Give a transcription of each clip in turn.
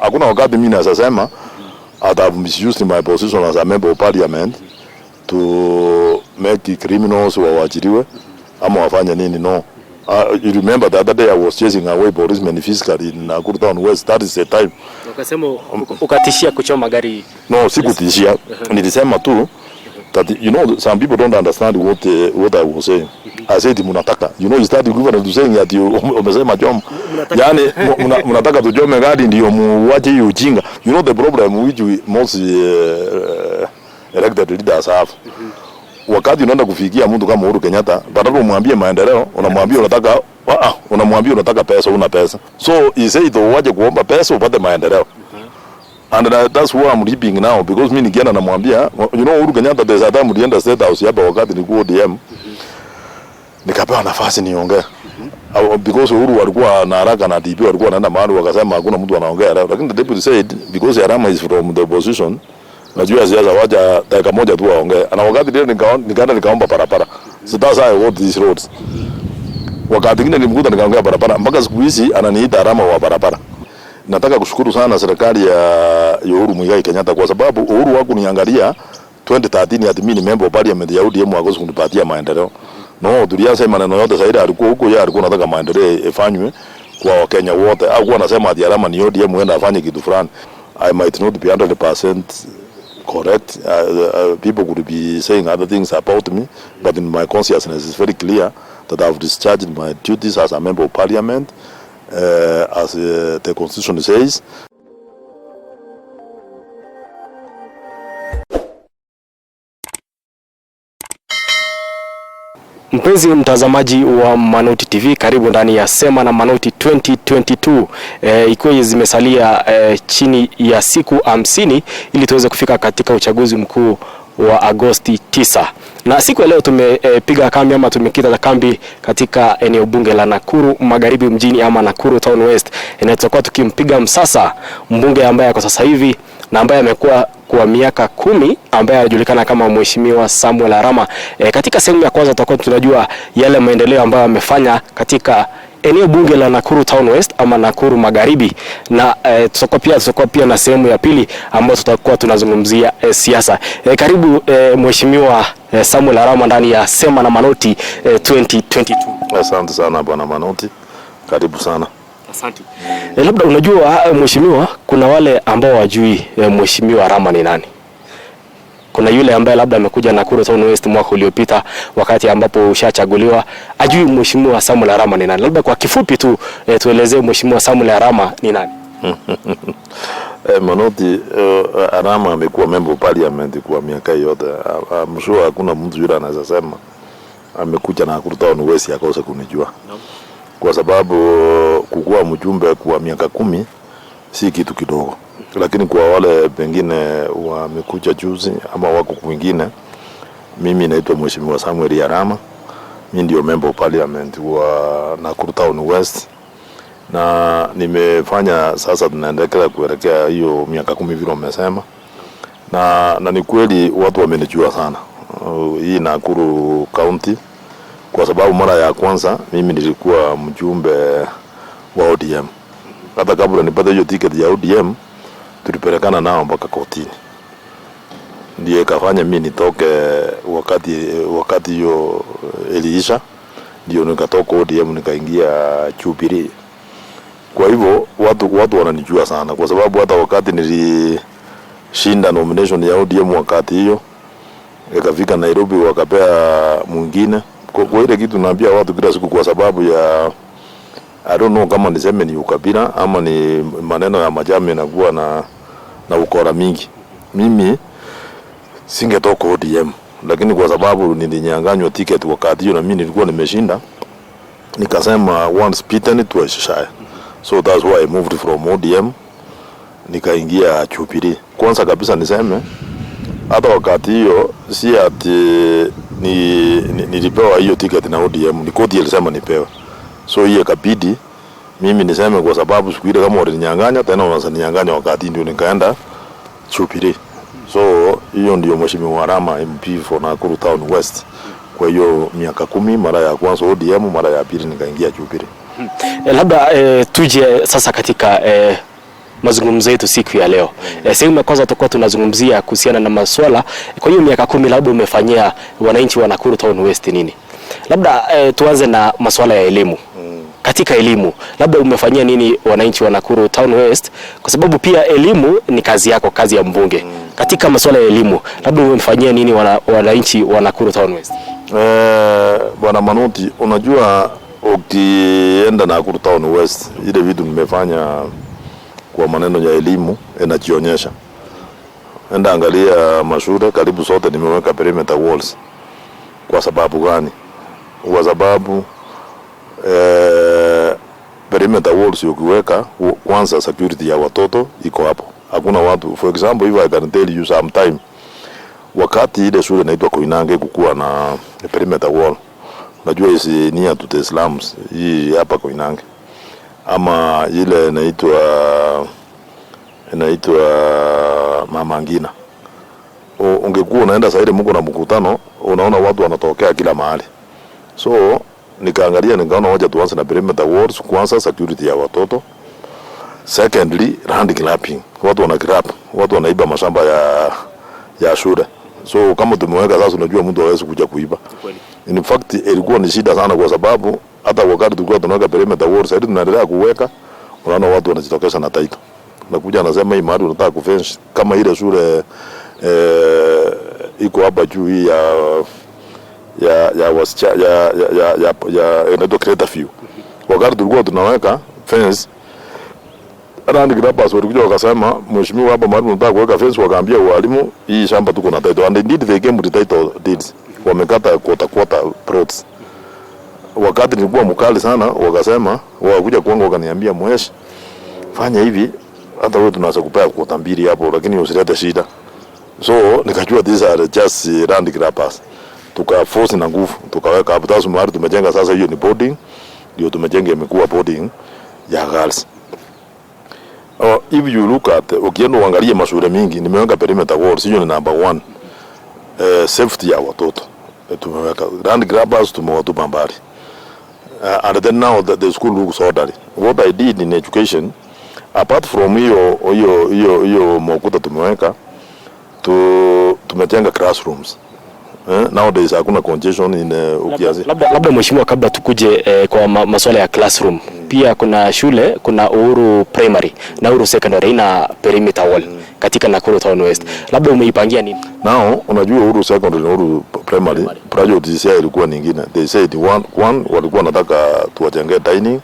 hakuna wakati mimi nasema I have misused my position as a member of parliament to make the criminals waachiliwe ama wafanye nini. No. You remember the other day I was chasing away policemen physically in Nakuru Town West. That is the time. Ukasema ukatishia kuchoma gari. No, sikutishia. Nilisema tu that you know some people don't understand what I was saying. I said mnataka. You know you started equivalent to saying that you umesema choma. Yani mnataka tujome gari ndio muache hiyo ujinga. You know the problem which we most elected leaders have. Wakati unaenda kufikia mtu kama Uhuru Kenyatta, badala umwambie maendeleo, unamwambia unataka pesa, una pesa. So he said waje kuomba pesa upate maendeleo. And that's why I'm leaping now, because mimi nikienda namwambia, you know Uhuru Kenyatta there's a time ulienda State House hapa wakati nilikuwa ODM. Nikapewa nafasi niongee. Because Uhuru walikuwa na haraka na DP walikuwa wanaenda mahali wakasema hakuna mtu anaongea leo. Lakini the deputy said because Arama is from the opposition, najua siasa wacha dakika moja tu waongee. Na wakati ile nikaenda nikaomba barabara. So that's how I got these roads. Wakati mwingine nilimkuta nikaongea barabara mpaka siku hizi ananiita Arama wa barabara. Nataka kushukuru sana serikali ya Uhuru Muigai Kenyatta kwa sababu Uhuru wako niangalia 2013 ati mimi ni member of parliament ya ODM wakosi kunipatia maendeleo. No, tulianza maneno yote Saida alikuwa huko, yeye alikuwa anataka maendeleo ifanywe kwa Wakenya wote. Au anasema ati Arama ni ODM uenda afanye kitu fulani. I might not be 100% correct. People could be saying other things about me, but in my consciousness it's very clear that I've discharged my duties as a member of parliament, as the constitution says. Mpenzi mtazamaji wa Manoti TV, karibu ndani ya Sema na Manoti 2022. Ikiwa zimesalia chini ya siku 50 ili tuweze kufika katika uchaguzi mkuu wa Agosti 9. Na siku ya leo tumepiga kambi ama tumekita kambi katika eneo bunge la Nakuru Magharibi mjini ama Nakuru Town West. Na tutakuwa tukimpiga msasa mbunge ambaye kwa sasa hivi na ambaye amekuwa kwa miaka 10 ambaye anajulikana kama Mheshimiwa Samwel Arama. Katika sehemu ya kwanza tutakuwa tunajua yale maendeleo ambayo amefanya katika eneo bunge la Nakuru Town West ama Nakuru Magharibi, na tutakuwa pia na sehemu ya pili ambayo tutakuwa tunazungumzia siasa. Karibu Mheshimiwa Samwel Arama ndani ya Sema na Manoti 2022. Asante sana bwana Manoti. Karibu sana. Asante. Labda unajua Mheshimiwa, kuna wale ambao wajui Mheshimiwa Arama ni nani. Kuna yule ambaye labda amekuja Nakuru Town West mwaka uliopita wakati ambapo ushachaguliwa, ajui Mheshimiwa Samwel Arama ni nani. Labda kwa kifupi tu tuelezee Mheshimiwa Samwel Arama ni nani. Manoti, Arama amekuwa member of parliament kwa miaka yote. I'm sure hakuna mtu yule anaweza sema amekuja Nakuru Town West akose kunijua. Kwa sababu kukua mjumbe kwa miaka 10 si kitu kidogo. Lakini kwa wale pengine wamekuja juzi ama wako kwingine, mimi naitwa Mheshimiwa Samwel Arama. Mimi ndio member of parliament wa Nakuru Town West. Na nimefanya sasa tunaendelea kuelekea hiyo miaka 10 vile umesema. Na ni kweli watu wamenijua sana. Hii Nakuru County kwa sababu mara ya kwanza mimi nilikuwa mjumbe wa ODM. Hata kabla nipate hiyo ticket ya ODM tulipelekana nao mpaka kotini. Ndiye kafanya mimi nitoke wakati hiyo iliisha, ndio nikatoka ODM nikaingia Jubilee. Kwa hivyo watu wananijua sana kwa sababu hata wakati nilishinda nomination ya ODM wakati hiyo ikafika Nairobi wakapea mwingine. Kwa ile kitu naambia watu kila siku kwa sababu ya I don't know kama niseme ni ukabila ama ni maneno ya majami yanakuwa na ukora mingi. Mimi singetoka ODM, lakini kwa sababu nilinyang'anywa ticket wakati hiyo na mimi nilikuwa nimeshinda, nikasema once beaten twice shy. So that's why I moved from ODM nikaingia Jubilee. Kwanza kabisa niseme hata wakati hiyo si ati nilipewa hiyo ticket na ODM, ni koti ilisema nipewe. So hiyo kabidi mimi niseme kwa sababu siku ile kama walinyang'anya tena wanasanyang'anya wakati ndio nikaenda Jubilee. So hiyo ndio Mheshimiwa Arama MP for Nakuru Town West. Kwa hiyo miaka 10, mara ya kwanza ODM, mara ya pili nikaingia Jubilee. Labda tuje sasa katika mazungumzo yetu siku ya leo. Sehemu ya kwanza tutakuwa tunazungumzia kuhusiana na masuala, kwa hiyo miaka 10 labda umefanyia wananchi wa Nakuru Town West nini? Labda tuanze na masuala ya elimu. Katika elimu, labda umefanyia nini wananchi wa Nakuru Town West, kwa sababu pia elimu ni kazi yako, kazi ya mbunge. Katika masuala ya elimu, labda umefanyia nini wananchi wa Nakuru Town West? Bwana Manoti, unajua ukienda Nakuru Town West, ile vitu nimefanya kwa maneno ya elimu inajionyesha. Enda angalia mashule karibu sote nimeweka perimeter walls. Kwa sababu gani? Kwa sababu perimeter walls ukiweka, kwanza security ya watoto iko hapo. Hakuna watu, for example, if I can tell you sometime, wakati ile shule inaitwa Koinange kukua na perimeter wall, najua isi near to the slums hii hapa Koinange, ama ile inaitwa Mama Ngina, ungekuwa unaenda sasa ile Mungu na mkutano, unaona watu wanatokea kila mahali. So nikaangalia nikaona wacha tuanze na perimeter walls, kwanza security ya watoto, secondly land grabbing, watu wana grab, watu wanaiba mashamba ya shule. So kama tumeweka sasa, unajua mtu hawezi kuja kuiba. In fact ilikuwa ni shida sana, kwa sababu hata wakati tulikuwa tunaweka perimeter walls, hadi tunaendelea kuweka, unaona watu wanajitokeza na title, nakuja anasema hii mahali unataka kufence, kama ile shule iko hapa juu hii ya inaitwa Creator View. Wakati tulikuwa tunaweka fence, land grabbers walikuja wakasema, mheshimiwa, hapa mahali tunataka kuweka fence, wakaambia walimu hii shamba tuko na title, and indeed they came with title deeds, wamekata quarter plots. Wakati nilikuwa mkali sana, wakasema wakakuja kwangu wakaniambia, mweshi, fanya hivi, hata wewe tunaweza kupea quarter mbili hapo, lakini usilete shida. So nikajua these are just land grabbers, tukaforce na nguvu tukaweka hapo. Sasa mahali tumejenga sasa, hiyo ni boarding, ndio tumejenga, imekuwa boarding ya girls. If you look at, ukienda uangalie mashule mingi nimeweka perimeter walls, hiyo ni number 1. Safety ya watoto tumeweka, land grabbers tumewatupa mbali, and then now the school looks orderly. What I did in education, apart from hiyo mokuta tumeweka, tumejenga classrooms. Nowadays hakuna congestion in ukiazi. Labda mheshimiwa, kabla tukuje kwa masuala ya classroom, pia kuna shule, kuna Uhuru Primary na Uhuru Secondary na perimeter wall katika Nakuru Town West. Labda umeipangia nini? Now unajua Uhuru Secondary na Uhuru Primary project hii ilikuwa nyingine. They said one walikuwa nataka tuwajengee dining.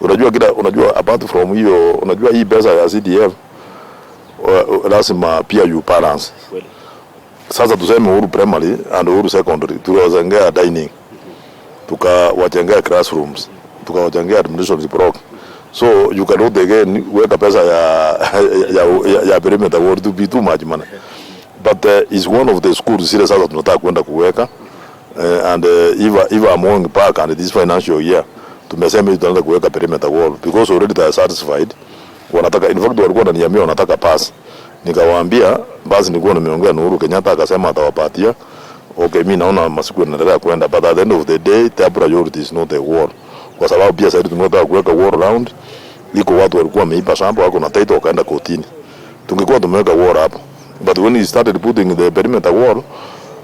Unajua apart from hiyo, unajua hii pesa ya CDF lazima pia you balance. Sasa tuseme Uhuru Primary and Uhuru Secondary tuliwajengea dining, tukawajengea classrooms, tukawajengea administration block. So you cannot again weka pesa ya perimeter wall to be too much money. But is one of the schools zile sasa tunataka kwenda kuweka, and if I'm going back and this financial year tumesema tunaanza kuweka perimeter wall because already they are satisfied. Wanataka, in fact walikuwa wananiambia wanataka pass, nikawaambia basi nilikuwa nimeongea na Uhuru Kenyatta, akasema atawapatia. Okay, mimi naona masiku yanaendelea kwenda, but at the end of the day the priority is not the wall, kwa sababu pia sasa tunataka kuweka wall round. Iko watu walikuwa wameipa shamba wako na title wakaenda kotini, tungekuwa tumeweka wall hapo. But when he started putting the perimeter wall,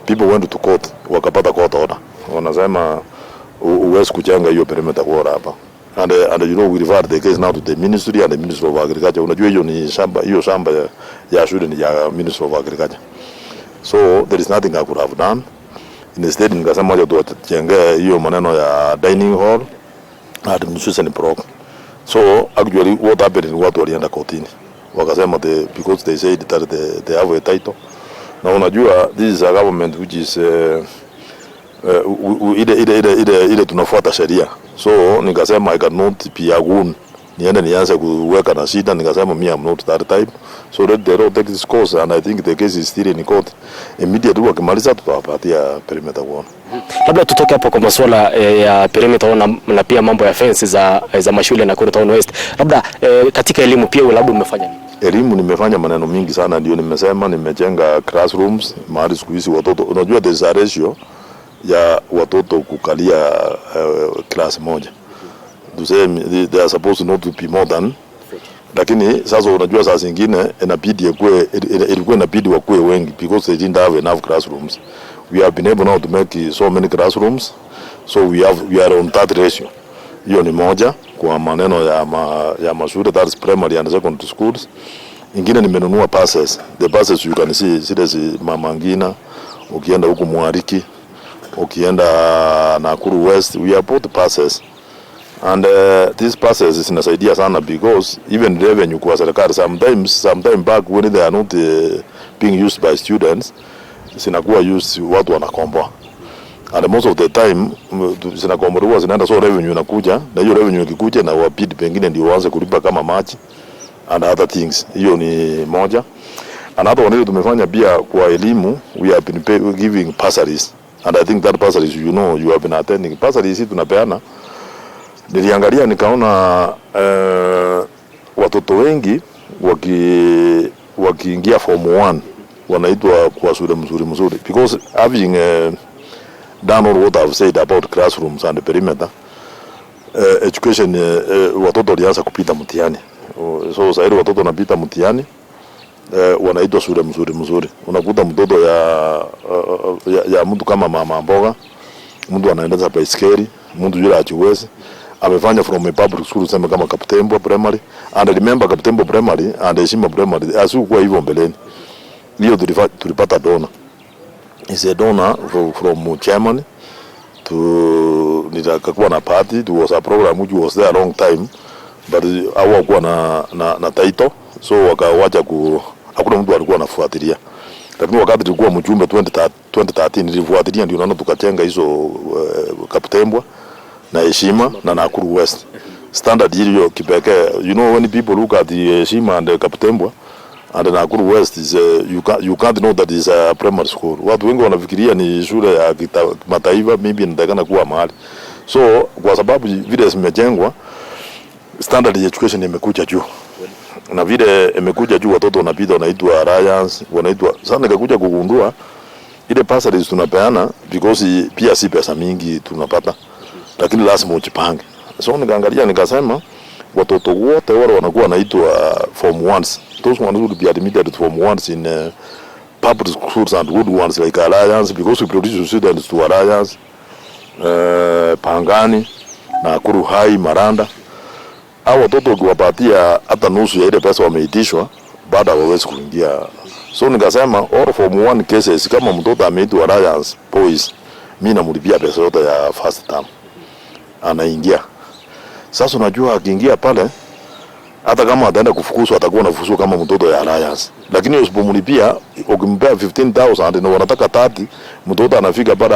people went to court, wakapata court order, wanasema uwezi kujenga hiyo perimeter wall hapa. And you know, we refer the case now to the ministry and the Ministry of Agriculture. Unajua hiyo ni shamba, hiyo shamba ya shule ni ya Ministry of Agriculture. So there is nothing I could have done. Instead nikasema moja tuwajengee hiyo maneno ya dining hall na administration block. So actually what happened ni watu walienda kotini, wakasema because they said that they have a title. Na unajua this is a government which is ile tunafuata sheria. So nikasema I cannot be a goon, nianze kuweka na shida. Nikasema me I'm not that type, so let the law take its course, and I think the case is still in court. Immediately wakimaliza tutawapatia perimeter wall. Labda tutoke hapo kwa masuala ya perimeter wall na pia mambo ya fence za mashule na Nakuru Town West. Labda katika elimu pia labda umefanya nini? Elimu nimefanya maneno mingi sana, ndio nimesema nimejenga classrooms mahali siku hizi watoto, unajua there's a ratio ya watoto kukalia class moja. They are supposed not to be more than Lakini sasa unajua saa zingine ilikuwa inabidi wakuwe wengi because they didn't have enough classrooms. We have been able now to make so many classrooms, so we are on that ratio. Hiyo ni moja kwa maneno ya mashule, that is primary and secondary schools. Ingine nimenunua passes. The passes you can see zile Mama Ngina, ukienda huku Mwariki, ukienda Nakuru West, we have bought passes. And these passes zinasaidia sana because even revenue kwa serikali sometime back when they are not being used by students, zinakuwa used watu wanakomboa. And most of the time zinakombolewa zinaenda, so revenue inakuja, na hiyo revenue ikikuja na wabidi pengine ndio waanze kulipa kama maji and other things. Hiyo ni moja. Another one tumefanya pia kwa elimu, we have been giving bursaries, and I think that bursaries you have been attending. Bursaries tunapeana. Niliangalia nikaona watoto wengi wakiingia form 1 wanaitwa kwa shule mzuri because having done all what I've said about classrooms and the perimeter education, watoto walianza kupita mtihani. So sasa watoto wanapita mtihani, wanaitwa shule mzuri. Unakuta mtoto ya mtu kama mama mboga, mtu anaendesha baiskeli, mtu yule achiwezi amefanya from a public school sema kama Kaptembwa Primary, and remember Kaptembwa Primary and Heshima Primary asikuwa hivyo mbeleni. Hiyo tulipata donor. Is a donor from Germany to nitakakuwa na party. It was a program which was there a long time, but hawakuwa na title, so wakawacha hakuna mtu alikuwa anafuatilia. Lakini wakati tulikuwa mjumbe 2013 nilifuatilia, ndio naona tukajenga hizo Kaptembwa na Heshima na Nakuru West. Standard hiyo kipekee. When people look at the Heshima and the Kaptembwa and the Nakuru West, is you can't know that is a primary school. Watu wengi wanafikiria ni shule ya mataifa, maybe inatakana kuwa mahali. So kwa sababu vile zimejengwa, standard education imekuja juu. Na vile imekuja juu, watoto wanapita wanaitwa Alliance, wanaitwa sana. Nikakuja kugundua ile bursaries tunapeana because pia si pesa mingi tunapata, lakini lazima ujipange. So nikaangalia nikasema watoto wote wale wanakuwa wanaitwa form 1s, those ones will be admitted to form 1s in public schools and good ones like Alliance, because we produce students to Alliance, Pangani, Nakuru High, Maranda. Hao watoto ukiwapatia hata nusu ya ile pesa wameitishwa, baada hawawezi kuingia. So nikasema all form 1 cases, kama mtoto ameitwa Alliance boys, mimi namlipia pesa yote ya first term, anaingia. Sasa unajua akiingia pale, hata kama ataenda kufukuzwa atakuwa anafukuzwa kama mtoto ya Alliance. Lakini usipomlipia, ukimpea 15,000 na wanataka 30, mtoto anafika pale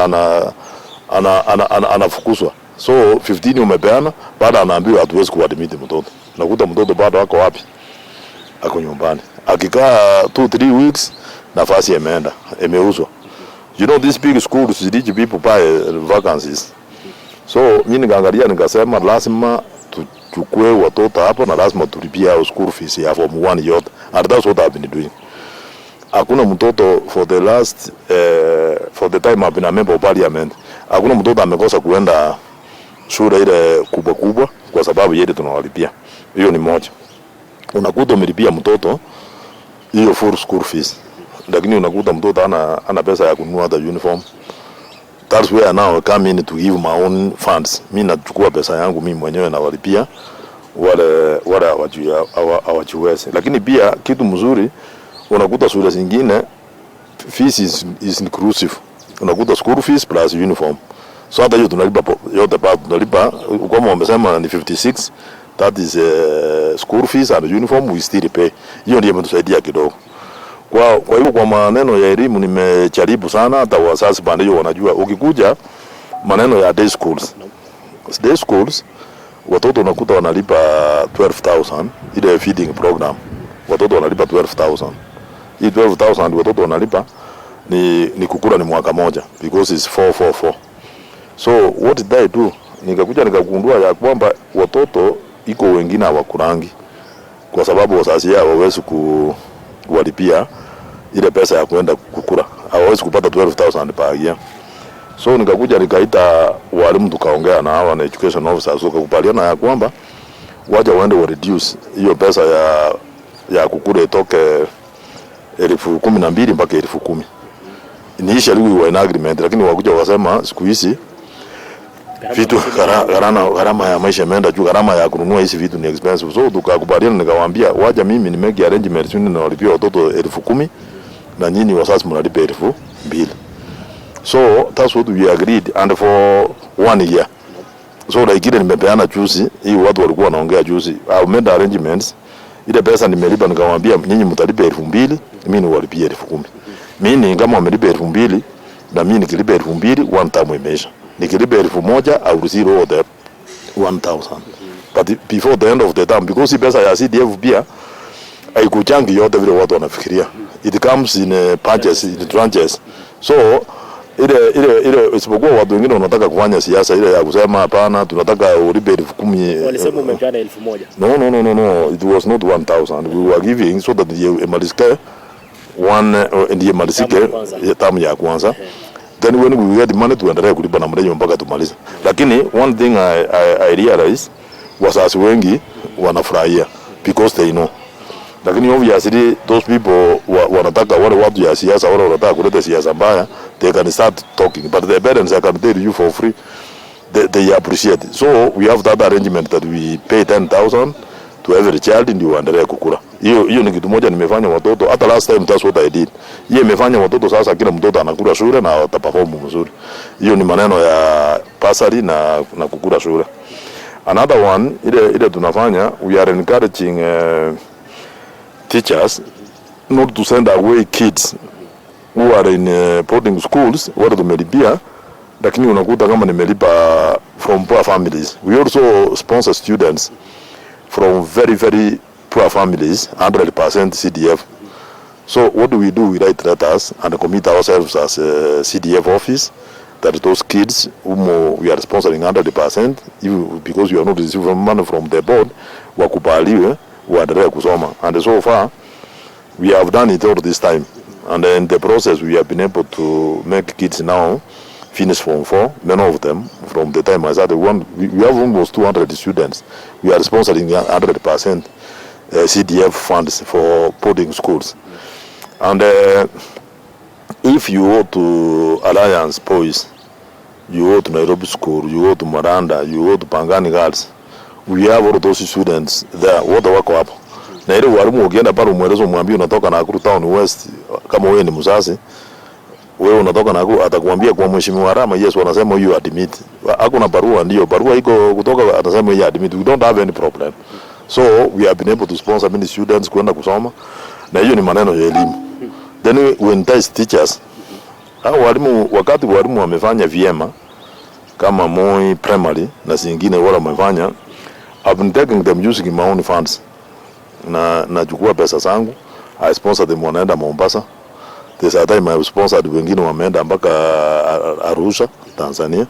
anafukuzwa. So 15 umepeana, baada anaambiwa hatuwezi kuadmit mtoto. Nakuta mtoto bado wako wapi? Ako nyumbani. Akikaa 2-3 weeks, nafasi imeuzwa. These big schools rich people buy vacancies. So mimi nikaangalia nikasema lazima tuchukue watoto hapo na lazima tulipia school fees ya form 1 yote. And that's what I've been doing. Hakuna mtoto for the time I've been a member of parliament, hakuna mtoto amekosa kuenda shule ile kubwa kwa sababu yeye tunawalipia. Hiyo ni moja. Unakuta umelipia mtoto hiyo full school fees, lakini unakuta mtoto ana pesa ya kununua hata uniform. That's where now I come in to give my own funds. Mimi nachukua pesa yangu mimi mwenyewe na walipia wale hawajiwezi. Lakini pia kitu mzuri, unakuta shule zingine fees is inclusive. Unakuta school fees plus uniform. So hata hiyo tunalipa yote, tunalipa kama wamesema ni 56, that is school fees and uniform we still pay. Hiyo ndio imetusaidia kidogo. Kwa hiyo kwa maneno ya elimu nimejaribu sana, hata wazazi bado hiyo wanajua. Ukikuja maneno ya day schools. Day schools watoto unakuta wanalipa 12,000 ile feeding program. Watoto wanalipa 12,000. Hii 12,000 watoto wanalipa ni kukula ni mwaka moja because it's 444. So what did I do? Nikakuja nikagundua ya kwamba watoto iko wengine hawakurangi kwa sababu wazazi yao hawawezi kuwalipia ile pesa ya kwenda kukula. Hawawezi kupata 12,000 per year. So nikakuja nikaita walimu tukaongea na hawa na education officers, tukakubaliana ya kwamba waja waende wa reduce hiyo pesa ya kukula itoke 12,000 mpaka 10,000. Initially we were in agreement, lakini wakuja wasema siku hizi vitu gharama ya maisha imeenda juu, gharama ya kununua hizi vitu ni expensive. So tukakubaliana, nikawaambia waja mimi ni make arrangements na walipia watoto 10,000 na nyinyi wazazi mnalipa 2,000. So that's what we agreed, and for 1 year. So like ile nimepeana juzi, hii watu walikuwa wanaongea juzi, I made arrangements. Ile pesa nimelipa, nikamwambia nyinyi mtalipa 2,000, mimi niwalipie 10,000. Mimi kama wamelipa 2,000 na mimi nikilipa 2,000, one time imeisha. Nikilipa 1,000 au zero order 1,000. But before the end of the term, because pesa ya CDF pia haikuchangi yote vile watu wanafikiria. It comes in batches, in tranches. So ile isipokuwa watu wengine wanataka kufanya siasa ile ya kusema hapana tunataka ulipe 10,000. Walisema umepeana 1,000. No, it was not 1,000. We were giving so that the malisike ndiye malisike tamu ya kwanza. Then when we get money tuendelee kulipa na mrenyo mpaka tumalize. Lakini one thing I realized wazazi wengi wanafurahia because they know. Lakini obviously those people wanataka wale watu ya siasa, wale wanataka kuleta siasa mbaya, they can start talking, but the parents can tell you for free. They appreciate it. So we have that arrangement that we pay 10,000 to every child ndio waendelee kukula. Hiyo ni kitu moja nimefanya watoto. Hata last time that's what I did. Hiyo imefanya watoto sasa kila mtoto anakula shule na ataperform mzuri. Hiyo ni maneno ya pasari na kukula shule. Another one ile tunafanya, we are encouraging teachers not to send away kids who are in boarding schools wale tumelipia, lakini unakuta kama nimelipa from poor families. We also sponsor students from very very poor families 100% CDF. So what do? We write letters and commit ourselves as a CDF office that those kids whom we are sponsoring 100%, because we are not receiving money from the board, wakubaliwe waendelee kusoma. And so far we have done it all this time, and in the process we have been able to make kids now finish Form 4, many of them from the time I started. We have almost 200 students. We are sponsoring 100% CDF funds for boarding schools. And if you go to Alliance Boys, you go to Nairobi School, you go to Maranda, you go to Pangani Girls, we have all those students there. Wote wako hapo. Na ile walimu ukienda pale umwelezo mwambie unatoka Nakuru Town West, kama wewe ni mzazi, wewe unatoka Nakuru, atakwambia kwa mheshimiwa Arama, yes wanasema you admit. Hakuna barua, ndio barua iko kutoka, atasema you admit. We don't have any problem. So we have been able to sponsor many students kwenda kusoma, na hiyo ni maneno ya elimu. Then we entice teachers. Hao walimu, wakati walimu wamefanya vyema kama Moi Primary na zingine wala wamefanya, I've been taking them using my own funds. Na chukua pesa zangu, I sponsor them wanaenda Mombasa. This time I sponsored wengine wameenda mpaka Arusha, Tanzania.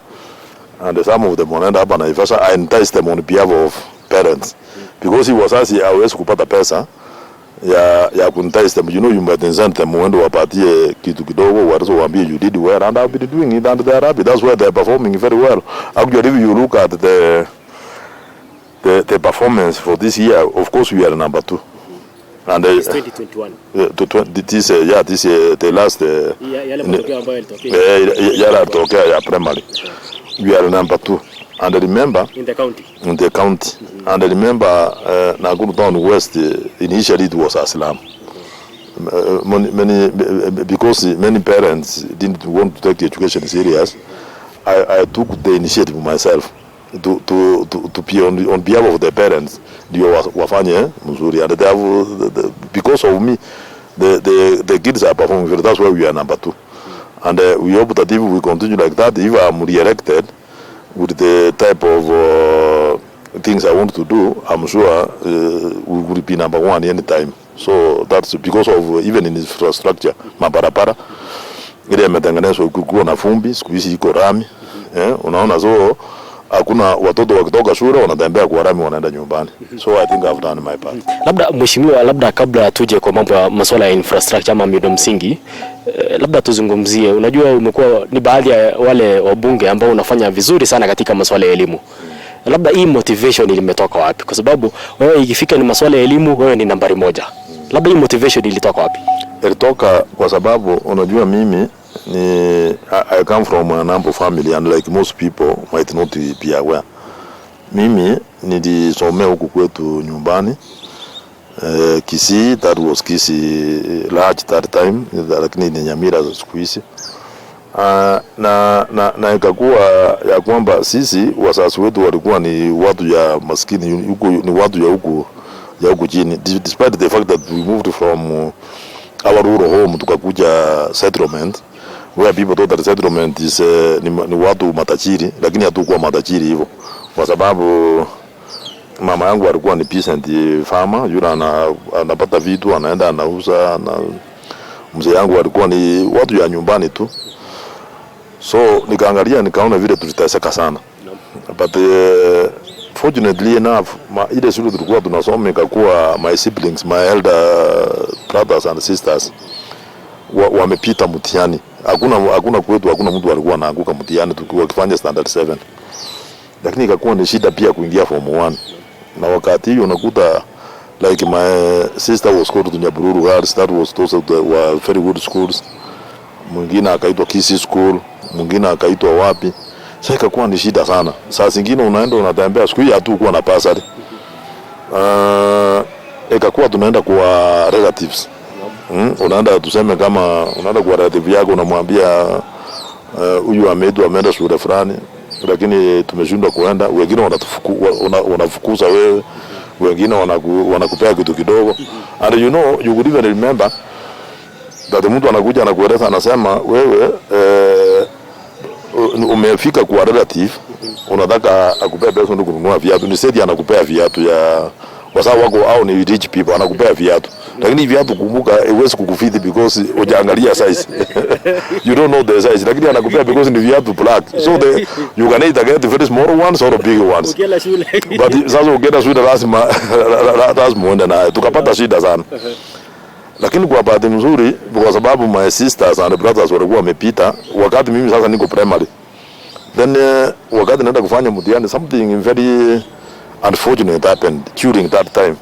And some of them wanaenda hapa Naivasha. I entice them on behalf of parents. Because he was asking hawezi kupata pesa ya kunitice them. You know, you might send them when wapatie kitu kidogo, watu waambie you did well, and I've been doing it and they are happy. That's why they are performing very well. Actually, if you look at the performance for this year, of course we are number 2. And it's 2021. This the last yale matokeo ambayo yalitokea ya primary. We are number 2. And remember in the county. And remember Nakuru Town West, initially it was a slum. Because many parents didn't want to take the education serious, I took the initiative myself to be on behalf of the parents, ndio wafanye mzuri, and they have, because of me the kids are performing well. That's why we are number 2, and we hope that if we continue like that, if I'm re-elected with the type of things I want to do, I'm sure we will be number 1 anytime. So that's because of even in infrastructure, mabarabara ile yametengenezwa kukuwa na fumbi, siku hizi iko rami, unaona, so hakuna watoto wakitoka shule wanatembea kwa rami wanaenda nyumbani. So I think I've done my part. Labda mheshimiwa, labda kabla tuje kwa mambo ya masuala ya infrastructure ama miundo msingi, labda tuzungumzie, unajua umekuwa ni baadhi ya wale wabunge ambao unafanya vizuri sana katika masuala ya elimu. labda hii motivation ilimetoka wapi? Kwa sababu wewe ikifika ni masuala ya elimu, wewe ni nambari moja. Labda hii motivation ilitoka wapi? Ilitoka kwa sababu unajua mimi I come from a number family, and like most people might not be aware. Mimi nilisomea huku kwetu nyumbani Kisii, that was Kisii large that time, lakini ni Nyamira siku hizi. Na ikakuwa ya kwamba sisi wazazi wetu walikuwa ni watu ya maskini, huku ni watu ya huku chini, despite the fact that we moved from our rural home tukakuja settlement, where people thought that settlement is ni watu matajiri, lakini hatukuwa matajiri hivyo, kwa sababu mama yangu alikuwa ni peasant farmer, yule anapata vitu anaenda anauza, na mzee yangu alikuwa ni watu ya nyumbani tu. So nikaangalia nikaona vile tuliteseka sana. But fortunately enough, ile shule tulikuwa tunasoma ikakuwa my siblings, my elder brothers and sisters wamepita mtihani. Hakuna kwetu, hakuna mtu alikuwa anaanguka mtihani tukiwa kifanya standard 7. Lakini ikakuwa ni shida pia kuingia form 1. Na wakati hiyo unakuta like my sister was called to Nyabururu Girls, that was those were very good schools. Mwingine akaitwa Kisii School, mwingine akaitwa wapi. Sasa ikakuwa ni shida sana. Saa zingine unaenda unatembea, siku hii hatukuwa na pasari. Ikakuwa tunaenda kwa relatives. Unaenda tuseme kama unaenda kwa relative yako unamwambia huyu ameenda shule fulani, lakini tumeshindwa kuenda. Wengine wanafukuza wewe, wengine wanakupea kitu kidogo. And you know, you could even remember that mtu anakuja anakueleza, anasema wewe umefika kwa relative, unataka akupea pesa ndio kununua viatu. Ni sedi anakupea viatu ya wasawa wako au ni rich people, anakupea viatu. Lakini viatu kumbuka haiwezi kukufiti because hujaangalia size. You don't know the size. Lakini anakupea because ni viatu black. So you can either get the very small ones or the big ones. Ukienda shule. But sasa ukienda shule lazima uende na tukapata shida sana. Lakini kwa bahati nzuri, kwa sababu my sisters and brothers walikuwa wamepita, wakati mimi sasa niko primary. Then wakati naenda kufanya mtihani, something very unfortunate happened during that time.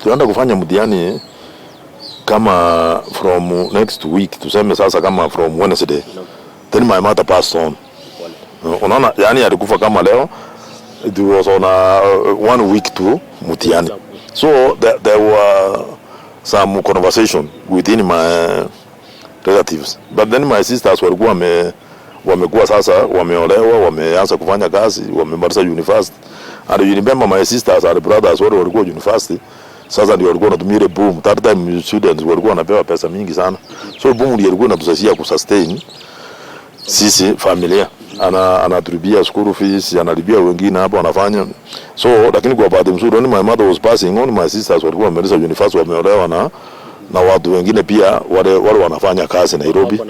Tunaenda kufanya mtihani kama from next week, tuseme sasa kama from Wednesday. Then my mother passed on. Unaona, yani alikufa kama leo. It was on 1 week to mtihani. So there were some conversation within my relatives. But then my sisters walikuwa wamekuwa sasa wameolewa, wameanza kufanya kazi, wamemaliza university. And you remember my sisters and brothers wale walikuwa university, sasa ndio walikuwa wanatumia ile boom. That time students walikuwa wanapewa pesa mingi sana. So boom ndio ilikuwa inatusaidia kusustain sisi familia. Anaturibia school fees, analibia wengine hapo wanafanya. So lakini kwa bahati nzuri when my mother was passing on, my sisters walikuwa wamemaliza university, wameolewa na watu wengine pia wale wanafanya kazi Nairobi,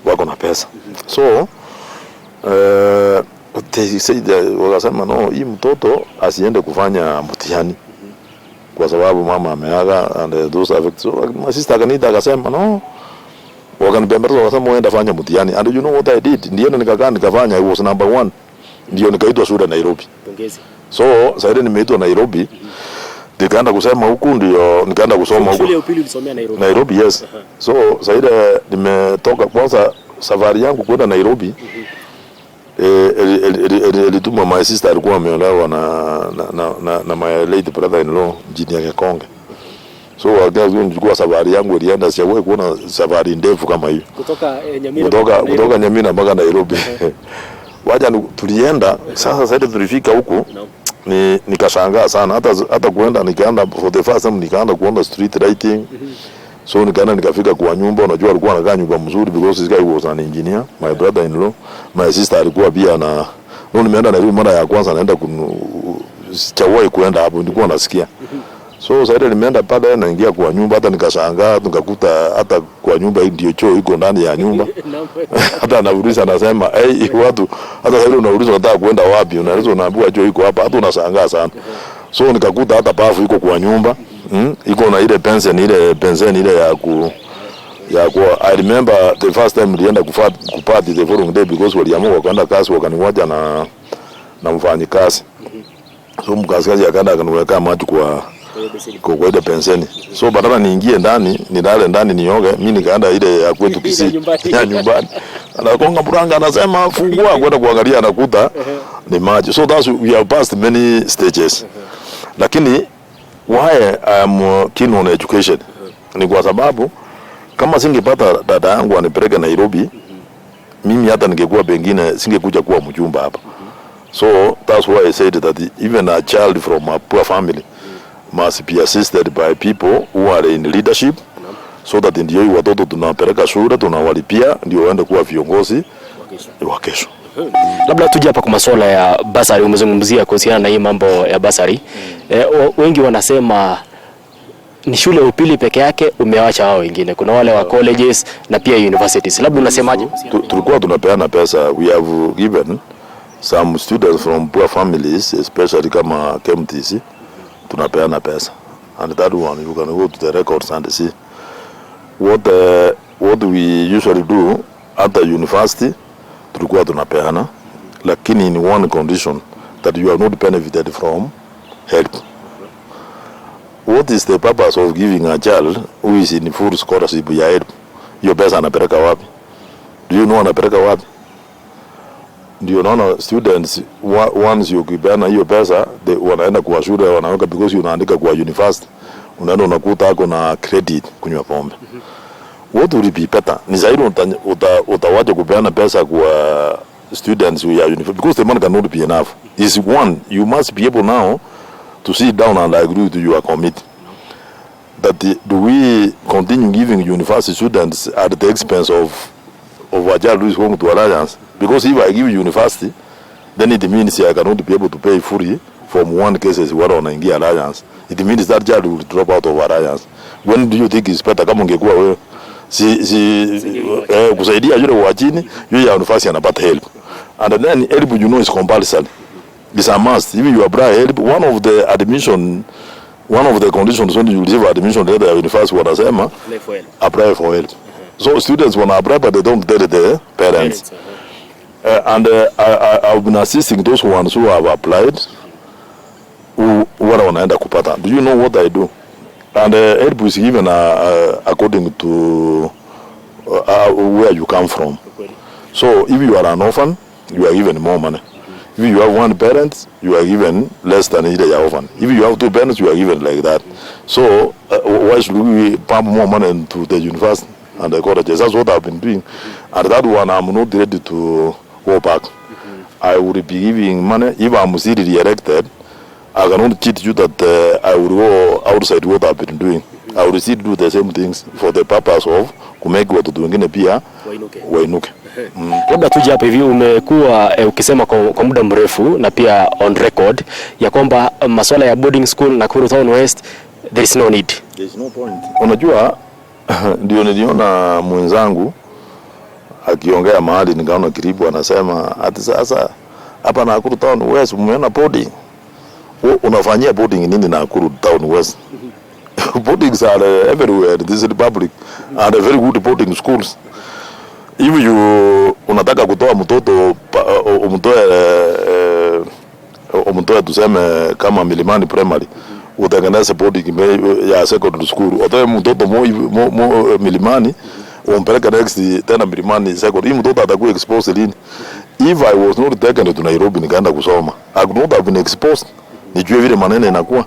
wako na pesa. So they said, wakasema no, hii mtoto asiende kufanya mtihani kwa sababu mama ameaga and those affected. So my sister akanita akasema no, wakanibembeleza wakasema uende fanya mtihani. And you know what I did? Ndio nikakaa nikafanya. I was number 1. Ndio nikaitwa shule Nairobi. Pongezi. So sasa nimeitwa Nairobi. Nikaenda kusema huku, ndio nikaenda kusoma huku. Shule ya upili ulisomea Nairobi? Nairobi, yes. So sasa nimetoka kwanza safari yangu kwenda Nairobi. Ilituma my sister alikuwa ameolewa na my late brother in law Engineer Kekonge. So wakati nilikuwa safari yangu ilienda, sijawahi kuona safari ndefu kama hiyo. Kutoka Nyamira mpaka Nairobi. Waja tulienda sasa tulifika huko. Nikashangaa sana hata kuenda, nikaenda for the first time nikaanza kuona street lighting. So nikafika kwa nyumba. Unajua alikuwa anakaa nyumba mzuri because this guy was an engineer, my brother in law. My sister alikuwa pia nimeenda Nairobi mara ya kwanza, naenda sijawahi kuenda hapo, nilikuwa nasikia. So sasa nimeenda pale, naingia kwa nyumba, hata nikashangaa nikakuta hata kwa nyumba hii ndio choo iko ndani ya nyumba. Hata anauliza anasema watu hata sasa unauliza unataka kwenda wapi, unaweza unaambiwa choo iko hapa, hata unashangaa sana. So nikakuta hata bafu iko kwa nyumba. Iko na ile pension ile ya kwa I remember the first time nilienda kupati the following day because waliamua kwenda kazi, wakaniwaja na mfanyikazi. So mkasikaji akaenda akaniweka maji kwa ile penseni. So badala niingie ndani, nilale ndani nioge, mimi nikaenda ile ya kwetu Kisii ya nyumbani. Anakonga muranga anasema fungua kwenda kuangalia anakuta ni maji. So that's we have passed many stages. Lakini why I am keen on education ni kwa sababu kama singepata dada yangu anipeleke Nairobi, mimi hata ningekuwa pengine singekuja kuwa mjumba hapa. So that's why I said that even a child from a poor family must be assisted by people who are in leadership, so that ndio hii watoto tunapeleka shule tunawalipia ndio waende kuwa viongozi wa kesho. Labda tuje hapa kwa masuala ya basari, umezungumzia kuhusiana na hii mambo ya basari. Wengi wanasema ni shule upili peke yake umewacha hao wengine. Kuna wale wa colleges na pia universities. Labda unasemaje? Tulikuwa tunapeana pesa. We have given some students from poor families, especially kama KMTC, tunapeana pesa. And that one you can go to the records and see what we usually do at the university. Tulikuwa tunapeana, lakini in one condition, that you are not benefited from help. What is the purpose of giving a child who is in full scholarship ya help? Hiyo pesa anapeleka wapi? Do you know anapeleka wapi? Ndio naona students once you kipeana hiyo pesa wanaenda kwa shule wanaweka, because unaandika kwa university, unaenda unakuta ako na credit kunywa pombe. What would be better? Ni zaidi utawaje kupeana pesa kwa students who are university, because the money cannot be enough. Is one, you must be able now to sit down and agree to your committee that do we continue giving university students at the expense of a child who is going to Alliance? Because if I give university, then it means I cannot be able to pay fully from one cases where wanaingia Alliance. It means that child will drop out of Alliance. When do you think is better? Kama ungekuwa wewe kusaidia yule wa chini, yule ya university anapata help. And then help, you know, is compulsory. It's a must. If you apply help, one of the conditions when you receive admission letter at university wanasema apply for help. So students wanna apply, but they don't tell the parents. And I've been assisting those ones who have applied, who wanaenda kupata. Do you know what I do? And help is given according to where you come from. So if you are an orphan, you are given more money. If you have one parent, you are given less than either your orphan. If you have two parents, you are given like that. So why should we pump more money into the university and the colleges? That's what I've been doing. And that one, I'm not ready to go back. I would be giving money. If I'm still re-elected, I cannot cheat you that I will go outside what I've been doing. I will still do the same things for the purpose of kumake watu wengine pia wainuke. Labda tuje hapa hivi, umekuwa ukisema kwa muda mrefu na pia on record ya kwamba masuala ya boarding school na Nakuru Town West, there is no need. There is no point. Unajua ndio niliona mwenzangu akiongea mahali nikaona kiribu anasema ati sasa hapa Nakuru Town West umeona boarding. Unafanyia boarding nini Nakuru Town West? Boardings are everywhere in this republic and very good boarding schools. If you unataka kutoa mtoto umtoe tuseme kama Milimani Primary, utengeneze boarding ya secondary school. Utoe mtoto Milimani umpeleke next tena Milimani secondary. Hii mtoto atakuwa exposed lini? If I was not taken to Nairobi nikaenda kusoma, I could not have been exposed. Nijue vile maneno inakuwa.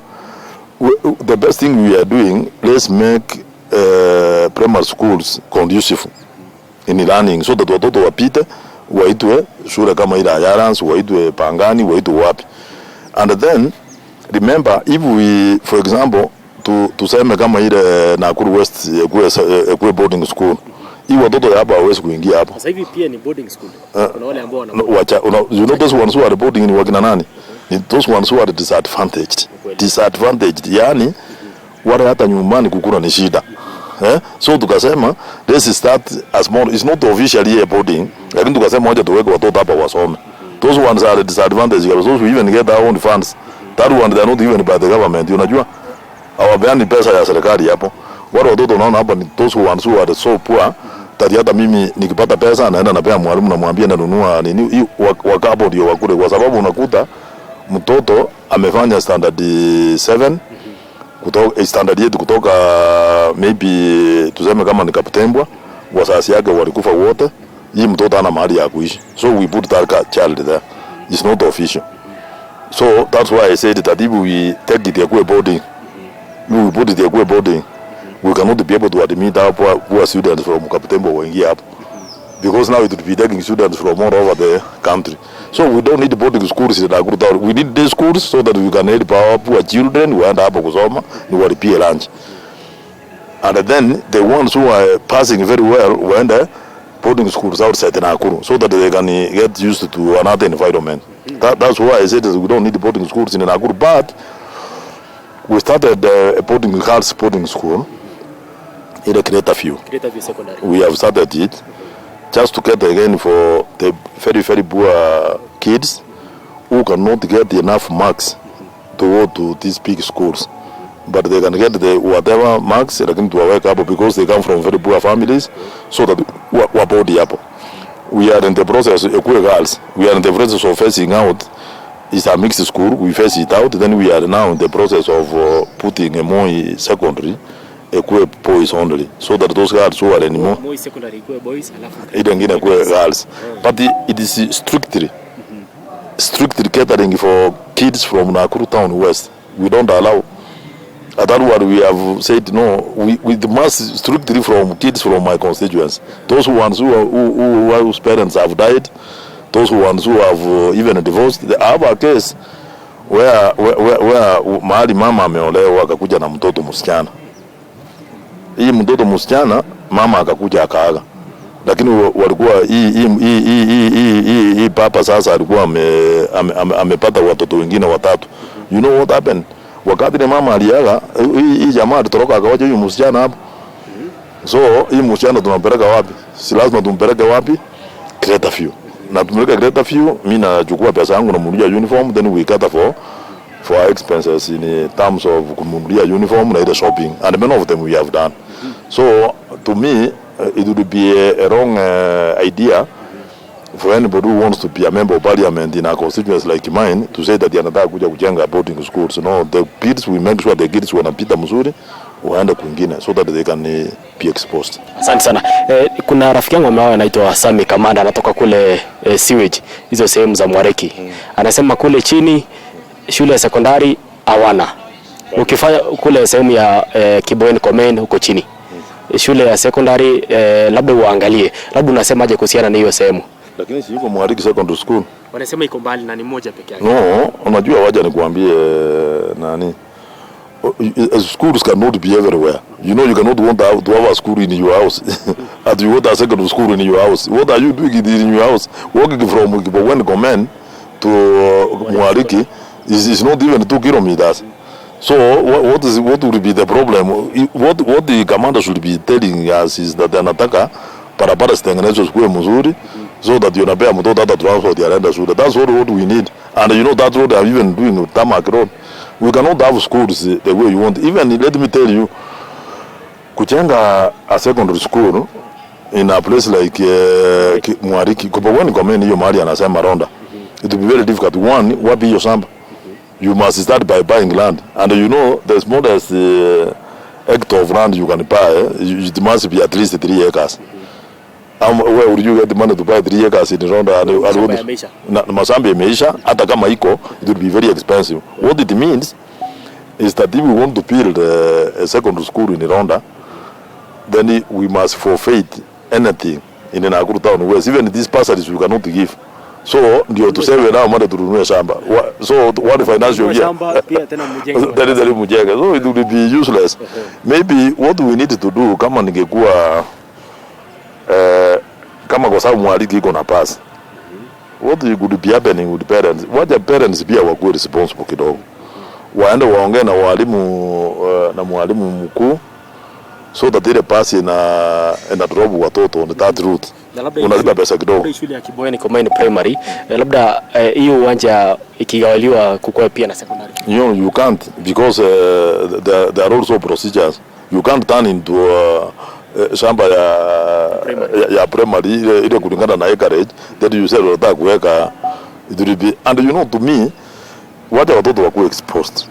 The best thing we are doing, let's make primary schools conducive in learning, so that watoto wapite waitwe shule kama ile Arama'S, waitwe Pangani, waitwe wapi. And then remember, if we, for example, tuseme kama ile Nakuru West kwe boarding school, hii watoto hapa hawezi kuingia hapa. Sasa hivi pia ni boarding school. Kuna wale ambao you know those ones who are boarding ni wakina nani? Those ones who are disadvantaged, yani wale hata nyumbani kukula ni shida. So tukasema let's start as small, it's not officially a boarding, lakini tukasema moja tuweke watoto hapa wasome. Those ones are disadvantaged, those who even get their own funds, that one they are not given by the government. Unajua hawapeani pesa ya serikali hapo. Wale watoto unaona hapa ni those ones who are so poor tadi hata mimi nikipata pesa naenda napea mwalimu na mwambie nanunua nini wakapo ndio wakule, kwa sababu unakuta mtoto amefanya standard 7 kutoka standard 8 kutoka maybe tuseme kama ni Kaptembwa, wazazi yake walikufa wote, hii mtoto ana mahali ya kuishi, so we put that child there. It's not official. So that's why I said that if we take it to boarding, we put it to boarding, we cannot be able to admit our poor students from Kaptembwa wengi hapo, because now it would be taking students from all over the country. So we don't need boarding schools in Nakuru Town. We need day schools so that we can help our poor children who end up kusoma ni walipie lunch. And then the ones who are passing very well went boarding schools outside Nakuru so that they can get used to another environment. That's why I said that we don't need boarding schools in Nakuru. But we started a girls boarding school in the Greater View Secondary. We have started it just to get again for the very, very poor kids who cannot get enough marks to go to these big schools. But they can get the whatever marks they can to wake up because they come from very poor families, so that we body up. We are in the process of girls. We are in the process of phasing out. It's a mixed school. We phase it out. Then we are now in the process of putting a more secondary equip boys only, so that those girls who are anymore more secondary equip boys alafu girls. But it is strictly catering for kids from Nakuru Town West. We don't allow. At that one we have said no. We must strictly from kids from my constituents. Those ones whose parents have died, those ones who have even divorced. They have a case where mahali mama ameolewa akakuja na mtoto msichana. Hii mtoto msichana mama akakuja akaaga, lakini walikuwa hii papa sasa alikuwa amepata watoto wengine watatu. You know what happened? Wakati ni mama aliaga, hii jamaa alitoroka akawacha huyu msichana hapo. So hii msichana tunampeleka wapi? Si lazima tumpeleke wapi? Greater View. Na tumpeleka Greater View, mimi nachukua pesa yangu na mnunulia uniform, then we cater for our expenses in terms of kumunulia uniform na ile shopping, and many of them we have done. So to me it would be a wrong idea for anybody who wants to be a member of parliament in a constituency like mine to say that anataka kuja kujenga boarding schools. No, the kids, we make sure the kids wanapita mzuri waende kwingine so that they can be exposed. Asante sana. Kuna rafiki yangu ambaye anaitwa Sami Kamanda, anatoka kule sewage hizo sehemu za Mwareki. Anasema kule chini shule ya sekondari hawana. Ukifanya kule sehemu ya Kiboeni Komen huko chini, shule ya sekondari labda uangalie, labda unasemaje kuhusiana na hiyo sehemu? Lakini si yuko Mwariki Secondary School. Wanasema iko mbali na ni moja peke yake. No, unajua waje nikuambie nani. Schools cannot be everywhere. You know, you cannot want to have a school in your house. And you want a secondary school in your house. What are you doing in your house? Walking from Kiboweni Komen to Mwariki is not even 2 kilometers. So what would be the problem? What the commander should be telling us is that anataka barabara zitengenezwe zikuwe mzuri so that unapea mtoto hata transport ya renda shule. That's what we need. And you know that road are even doing tarmac road. We cannot have schools the way you want. Even let me tell you, kujenga a secondary school in a place like Mwariki, Kiboweni Komen hiyo mahali anasema Ronda, it will be very difficult. One, wapi hiyo shamba? You must start by buying land, and you know the smallest hectare of land you can buy, it must be at least 3 acres. Where would you get the money to buy 3 acres in Ronda? Mashamba yameisha, hata kama iko, it would be very expensive. What it means is that if we want to build a secondary school in Ronda, then we must forfeit anything in Nakuru Town West. Even these parcels we cannot give. So ndio tuseme nao mada turunue shamba. So what financial year? Pia tena mjenge. So it would be useless. Maybe what we need to do kama ningekuwa kama kwa sababu Mwariki iko na pass. What could be happening with parents? Wacha parents pia wakuwe responsible kidogo. Waende waongee na mwalimu mkuu so that ile pass ina drop watoto on that route. Unalipa pesa kidogo. Shule ya Kiboeni Komen Primary, labda hiyo uwanja ikigawaliwa kukua pia na secondary. You can't, because there are also procedures. You can't turn into shamba ya primary ile kulingana na acreage that you said unataka kuweka, it will be, and you know, to me wacha watoto wakuwe exposed.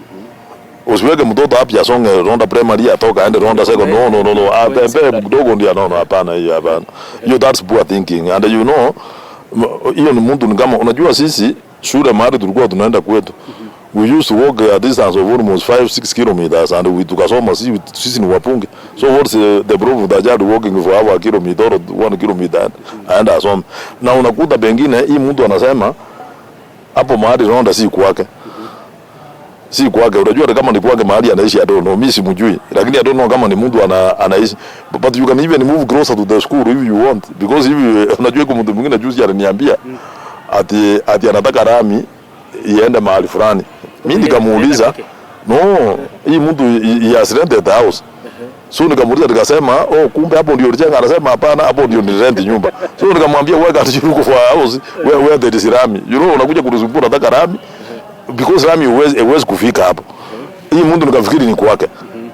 Usiweke mtoto hapo asonge ronda primary atoka aende ronda second. No. Atembe mdogo ndio anaona. Hapana, hiyo hapana. That's poor thinking. And you know, hiyo ni mtu, ni kama unajua sisi shule mahali tulikuwa tunaenda kwetu. We used to walk a distance of almost 5-6 kilometers, and we tukasoma sisi ni wapunge. So what's the problem that child walking for our kilometer or 1 kilometer aenda asome? Na unakuta pengine hii mtu anasema hapo mahali ronda si kwake. Si kwake. Unajua kama ni kwake mahali anaishi, I don't know, mimi simjui, lakini I don't know kama ni mtu anaishi. But you can even move closer to the school if you want, because if unajua kwa mtu mwingine juzi aliniambia ati anataka rami iende mahali fulani. Mimi nikamuuliza, no, hii mtu he has rented the house. So nikamuuliza, nikasema kumbe hapo ndio ulijenga? Anasema hapana, hapo ndio ni rent nyumba. So nikamwambia why can't you look for a house where there is rami? You know, unakuja kunisumbua nataka rami, because rami huwezi kufika hapo. Hii mtu nikafikiri ni kwake,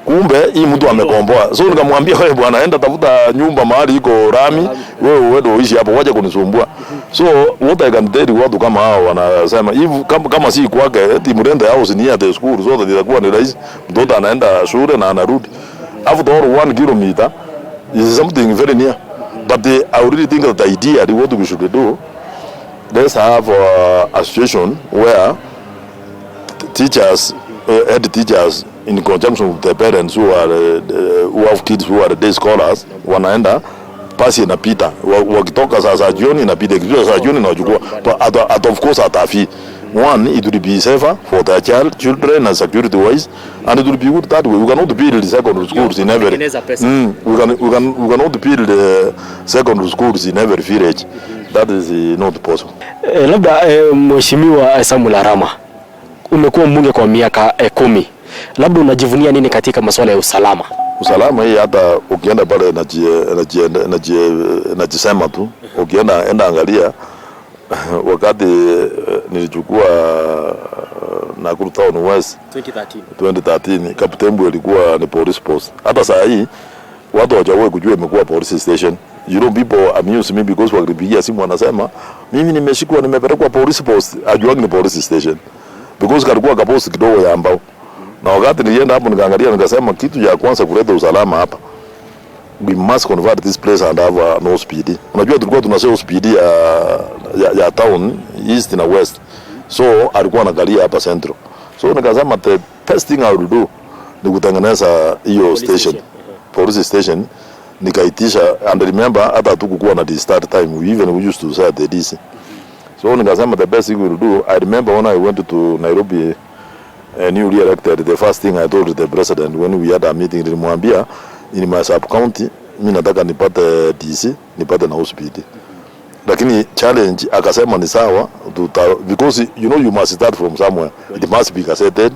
kumbe hii mtu amekomboa. So nikamwambia wewe bwana, enda tafuta nyumba mahali iko rami, wewe uende uishi hapo, waje kunisumbua. So what I can tell you, watu kama hao wanasema hivi, kama si kwake eti mrende house near the school, so that itakuwa ni rahisi, mtoto anaenda shule na anarudi. After all, 1 kilometer is something very near. But I really think that the idea, what we should do, let's have a situation where teachers, head teachers, in conjunction with the parents who have kids who are day scholars, wanaenda pasi inapita, wakitoka saa jioni inapita, ikijua saa jioni na wachukua, but of course atafi. One, it will be safer for the children and security wise, and it will be good that way. We cannot build secondary schools in every. We cannot build secondary schools in every village. That is not possible. Labda Mheshimiwa Samwel Arama, umekuwa mbunge kwa miaka 10. Labda unajivunia nini katika masuala ya usalama? Usalama hii hata ukienda pale najisema tu, ukienda angalia wakati nilichukua Nakuru Town West 2013 Kaputembo ilikuwa ni police post. Hata saa hii watu hawajawahi kujua imekuwa police station. You know, people amuse me because wakipigia simu wanasema mimi nimeshikwa, nimepelekwa police post, ajuangi ni police station, because kalikuwa kapost kidogo ya ambao. Na wakati nilienda hapo nikaangalia, nikasema kitu ya kwanza kuleta usalama hapa, we must convert this place and have no speed. Unajua tulikuwa tunasema speed ya town east na west, so alikuwa anagalia hapa central. So nikasema the best thing I will do ni kutengeneza hiyo station, police station, nikaitisha. And remember hata tukukuwa na the start time, we used to say the DC. So nikasema the best thing we will do, I remember when I went to Nairobi, newly elected, the first thing I told the president when we had a meeting, nilimwambia in my sub county mimi nataka nipate DC, nipate na hospital. Lakini challenge akasema ni sawa, because you know you must start from somewhere. It must be gazetted.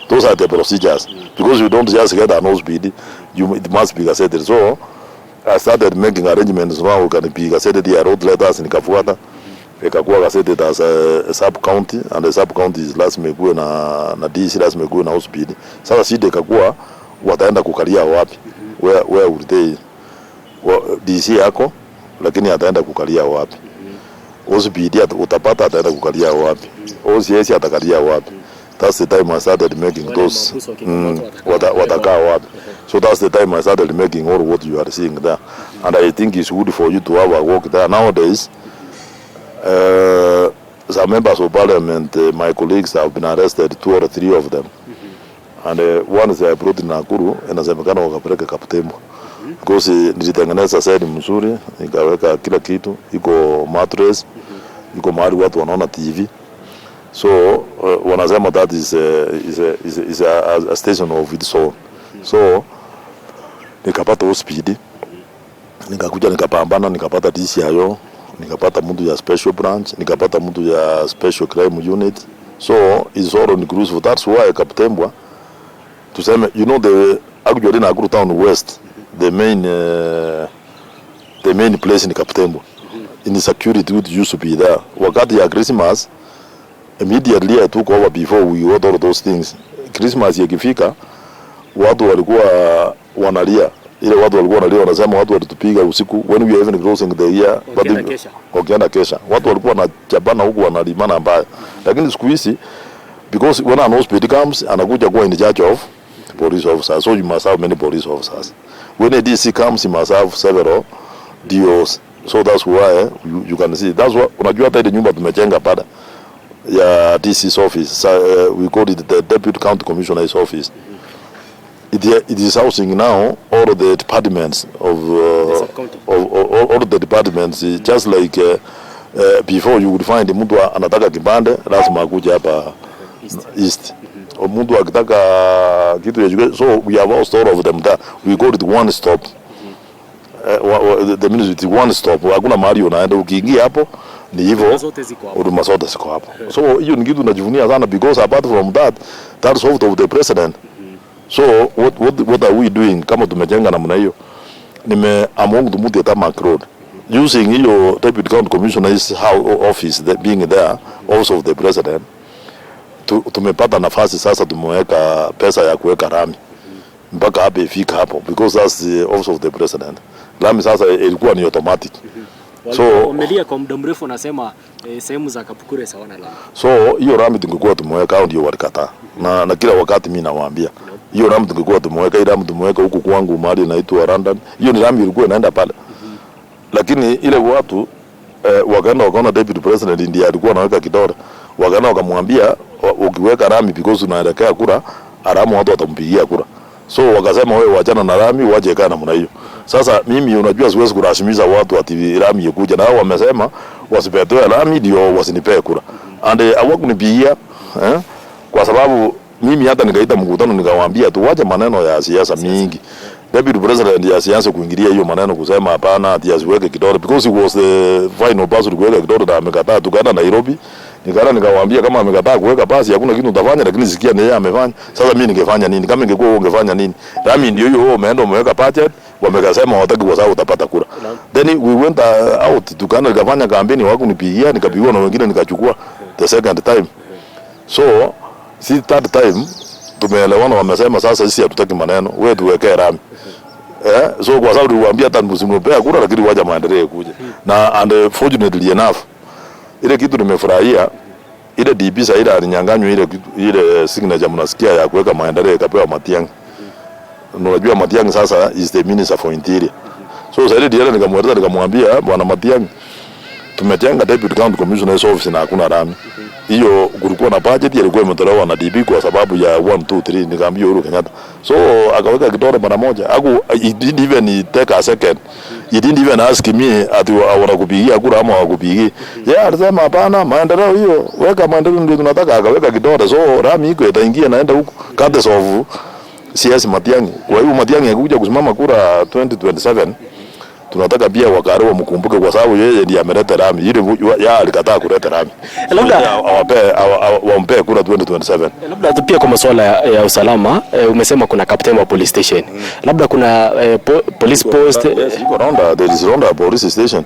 Those are the procedures, because you don't just get an hospital, it must be gazetted. So I started making arrangements now, can be gazetted. I wrote letters, nikafuata ikakuwa gazetted as a sub county, and the sub county is lazima ikuwe na DC, lazima ikuwe na hospital. Sasa shida ikakuwa wataenda kukalia wapi? Where would they? DC yako, lakini ataenda kukalia wapi? Hospital utapata, ataenda kukalia wapi? OCS atakalia wapi? That's the time I started making those watakaa wapi. So that's the time I started making all what you are seeing there, and I think it's good for you to have a walk there. Nowadays some members of parliament, my colleagues, have been arrested, 2 or 3 of them. And one is I brought in Nakuru, inasemekana wakapeleka Kaputembo, because nilitengeneza side mzuri, nikaweka kila kitu, iko mattress, iko mahali watu wanaona TV. So wanasema that is a station of its own. So nikapata hospital, nikakuja nikapambana, nikapata DCIO, nikapata mtu ya special branch, nikapata mtu ya special crime unit. So it's all inclusive. That's why Kaputembo, tuseme, you know, actually Nakuru Town West, the main place in Kaputembo, in the security would used to be there. Wakati ya Christmas, immediately I took over before we got all those things. Christmas ikifika, watu walikuwa wanalia, Ile watu walikuwa wanalia wanasema watu walitupiga usiku when we are even crossing the year, wakienda kesha. Watu walikuwa wanachapana huku wanalimana mbaya. Lakini siku hizi because when an hospital comes anakuja kuwa in charge of police officers, so you must have many police officers. When a DC comes, you must have several DOs. So that's why you can see. That's what unajua hata ile nyumba tumejenga pale ya DC's office. We call it the Deputy County Commissioner's office. It is housing now all the departments of all the departments. Just like before you would find mtu anataka kibande lazima akuje hapa east. Mtu akitaka kitu ya so we have all store of them there. We call it one stop. The ministry one stop. Hakuna mahali unaenda ukiingia hapo ni hivyo. Huduma zote ziko hapo. So hiyo ni kitu najivunia sana because apart from that that's out of the president. So what are we doing kama tumejenga namna hiyo? Among the mudi tarmac road using hiyo Deputy County Commissioner's office being there also of the president. Tumepata nafasi sasa, tumeweka pesa ya kuweka rami mpaka hapa ifika hapo because that's the office of the president. Rami sasa ilikuwa ni automatic. So umelia kwa muda mrefu nasema sehemu za Kapukure sawana lami. So hiyo rami tungekuwa tumeweka au ndio walikataa. Na kila wakati mimi nawaambia hiyo rami tungekuwa tumeweka, ile rami tumeweka huku kwangu mahali inaitwa London. Hiyo ni rami ilikuwa inaenda pale. Lakini ile watu wakaenda wakaona deputy president ndiye alikuwa anaweka kidole. Wakaenda wakamwambia ukiweka rami because unaelekea kura, Aramu watu watampigia kura. So wakasema wewe wachana na rami waje kana namna hiyo. Sasa mimi unajua siwezi kurasimiza watu ati rami ikuja, na hao wamesema wasipetoe rami ndio wasinipee kura. And hawakunipigia kwa sababu mimi hata nikaita mkutano nikawaambia tu waje maneno ya siasa mingi. Deputy president ya siasa kuingilia hiyo maneno kusema hapana ati asiweke kidole because he was the final person kuweka kidole na amekataa. Tukaenda Nairobi nikawaambia kama amekataa kuweka basi hakuna kitu utafanya, lakini sikia ni yeye amefanya. Sasa mimi ningefanya nini? Kama ingekuwa wewe ungefanya nini? Rami ndio hiyo umeenda umeweka budget, wamekasema hawataki kwa sababu utapata kura. Then we went out tukaenda nikafanya kampeni, wako nipigia nikapigwa na wengine nikachukua the second time. So si third time tumeelewana, wamesema sasa sisi hatutaki maneno, wewe tuwekee rami. So kwa sababu niwaambia hata msimpea kura lakini waje maendelee kuja. Na and fortunately enough ile kitu nimefurahia, ile DP Saida alinyang'anywa ile signature mnasikia ya kuweka maendeleo ikapewa Matiang'i. Unajua Matiang'i sasa is the minister for interior. So Saida ndiye nikamweleza nikamwambia bwana Matiang'i, tumejenga Deputy County Commissioner's office na hakuna rami. Hiyo kulikuwa na budget ilikuwa imetolewa na DP kwa sababu ya 1 2 3, nikamwambia Uhuru Kenyatta. So akaweka kidole mara moja. He didn't even take a second. He didn't even ask me ati wanakupigia kura ama hawakupigia. Yeye alisema hapana, maendeleo hiyo, weka maendeleo ndio tunataka. Akaweka kidole. So rami iko itaingia naenda huko County of CS Matiang'i. Kwa hiyo Matiang'i akikuja kusimama kura 2027 tunataka pia Wakarewa mkumbuke kwa sababu yeye ndiye ameleta rami. Ile ya alikataa kuleta rami. Labda wampe kura 2027. Labda pia kwa masuala ya usalama, umesema kuna captain wa police station. Labda kuna police post. Yes, there is Ronda police station.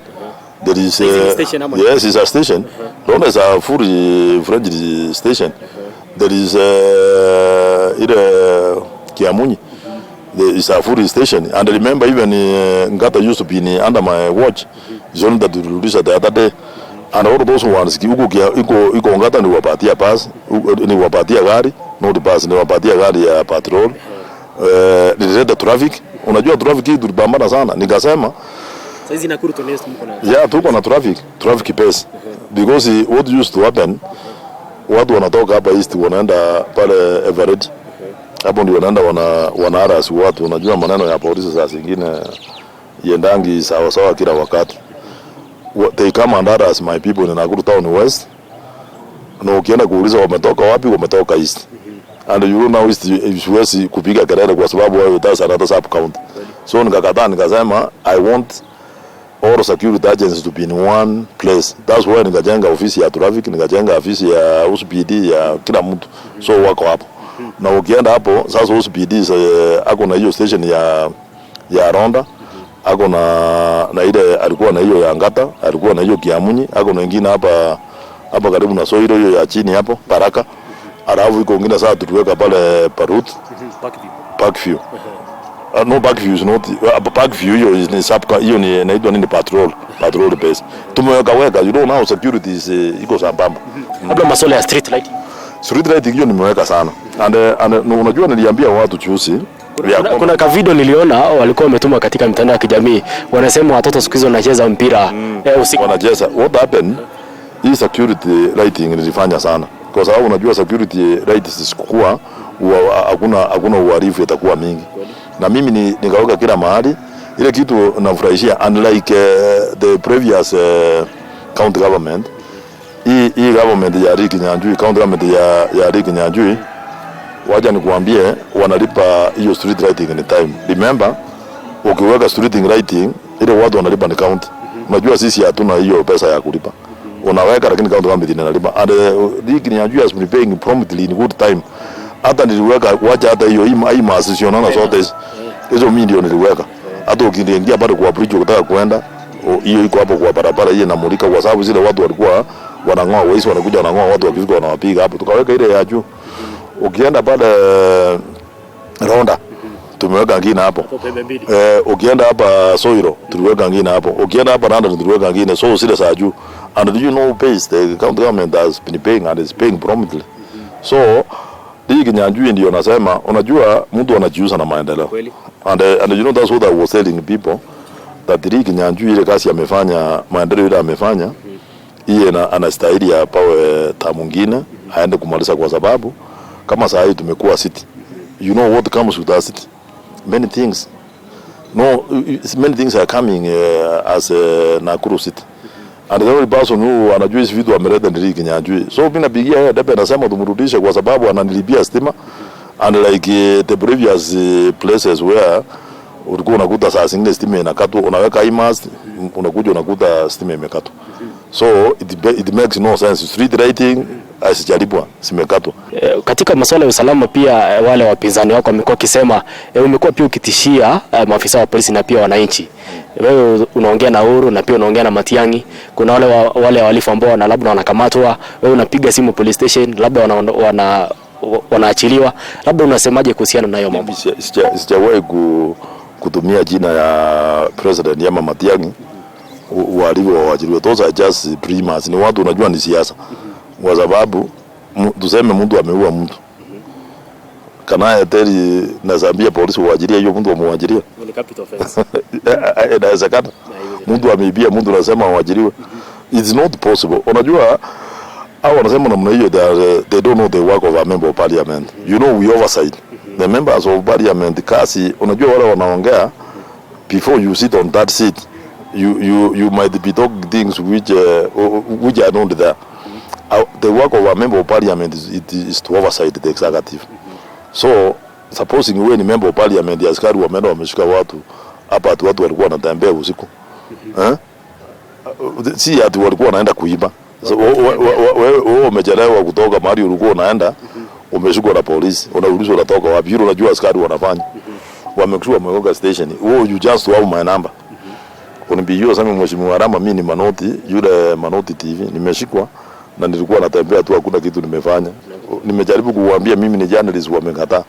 There is yes, it's a station. Ronda is a fully fledged station. There is Kiamunyi. There is a full station, and remember even Ngata used to be under my watch. It's only that we released the other day, and all those ones iko Ngata ni wapatia pass, ni wapatia gari, no the pass ni wapatia gari ya patrol. The traffic, unajua traffic hii tulipambana sana. Nikasema saizi Nakuru tunest mko na yeah, tuko na traffic pace because what used to happen, watu wanatoka hapa east wanaenda pale Everett. Hapo ndio wanaenda wanaarasi watu. Unajua maneno ya polisi saa zingine yendangi sawa sawa kila wakati. They come and harass my people in Nakuru town west. Na ukienda kuuliza wametoka wapi, wametoka east. And you know east siwezi kupiga kelele kwa sababu wao that's another sub county. So nikakataa nikasema I want all security agencies to be in one place. That's why nikajenga ofisi ya traffic, nikajenga ofisi ya USPD ya kila mtu. So wako hapo. Na ukienda hapo sasa USPD ako na hiyo station ya Ronda, ako na ile alikuwa na hiyo ya Ngata, alikuwa na hiyo Kiamunyi, ako na nyingine hapa karibu na Soiro hiyo ya chini hapo Baraka. Alafu iko nyingine sasa tuliweka pale Parut Parkview. No, backview is not backview, hiyo ni inaitwa nini, patrol base. Tumeweka you know now security is iko sambamba. Labda masuala ya street lighting hiyo nimeweka sana. And unajua niliambia watu chusi kuna ka video niliona walikuwa wametuma katika mitandao ya kijamii, wanasema watoto siku hizo wanacheza mpira usiku. Wanacheza. What happened? Hii security lighting nilifanya sana, kwa sababu unajua security lights zisikuwa hakuna uhalifu itakuwa mingi, na mimi nikaweka kila mahali. Ile kitu nafurahishia, unlike the previous county government, hii government ya Ricky Nyanjui, county government ya Ricky Nyanjui, wacha nikuambie, wanalipa hiyo street lighting in time. Remember, ukiweka street lighting ile watu wanalipa ni county. Unajua sisi hatuna hiyo pesa ya kulipa. Unaweka lakini county government inalipa. And Ricky Nyanjui has been paying promptly in good time. Hata niliweka, wacha hata hiyo hii maasisiona zote hizo milioni niliweka. Hata ukiingia bado kwa bridge ukitaka kwenda, hiyo iko hapo kwa barabara, hiyo inamulika, kwa sababu zile watu walikuwa wanangoa, wezi wanakuja wanangoa watu wakifika wanawapiga hapo. Tukaweka ile ya juu. Ukienda pale Ronda tumeweka ngine hapo. Ukienda hapa Soiro tuliweka ngine hapo. Ukienda hapa Randa tuliweka ngine. So zile za juu. And do you know pays the county government has been paying and is paying promptly. So Ricky Nyanjui ndio nasema, unajua mtu anajiuza na maendeleo. And you know that's what I was telling people, that Ricky Nyanjui ile kazi amefanya, maendeleo ile amefanya, yeye anastahili apawe tamu nyingine aende kumaliza, kwa sababu kama saa hii tumekuwa city. You know what comes with us city? Many things. No, many things are coming as Nakuru city. And the only person who anajua hizi vitu ameleta ni Ricky Nyanjui. So mimi napigia yeye debe, nasema tumrudishe, kwa sababu ananilipia stima. And like the previous places where ulikuwa unakuta saa zingine stima inakatwa, unaweka Arama'S, unakuja unakuta stima imekatwa. So it makes no sense. Street lighting asijalipwa, simekatwa. Katika masuala ya usalama pia, wale wapinzani wako wamekuwa kisema umekuwa pia ukitishia maafisa wa polisi na pia wananchi. Wewe unaongea na Uhuru na pia unaongea na Matiang'i. Kuna wale wahalifu ambao labda wanakamatwa, wewe unapiga simu police station, labda wanaachiliwa. Labda unasemaje kuhusiana na hiyo mambo? Sijawahi kutumia jina ya president ama Matiang'i waachiliwe. Those are just dreamers. Ni watu unajua ni siasa. Kwa sababu tuseme mtu ameua mtu, kana teri na Zambia polisi waajiria hiyo mtu amewajiria ni capital offense. Inawezekana mtu ameibia mtu anasema waajiriwe. It's not possible. Unajua hao wanasema namna hiyo, they don't know the work of a member of parliament. You know, we oversight the members of parliament. Kasi unajua wale wanaongea, before you sit on that seat, you might be talking things which are not there. The work of a member of parliament is to oversight the executive. So supposing wewe ni member of parliament, askari wameenda wameshika watu hapa, watu walikuwa wanatembea usiku, si ati walikuwa wanaenda kuiba. So wewe umechelewa kutoka mahali ulikuwa unaenda, umeshikwa na polisi, unaulizwa unatoka wapi? Hilo unajua askari wanafanya, wamekuwa wameweka station. You just have my number. Unipigiwa sasa, mheshimiwa Arama, mimi ni Manoti, yule Manoti TV, nimeshikwa na nilikuwa natembea tu, hakuna kitu nimefanya. Nimejaribu kuwaambia mimi ni journalist, wamekataa.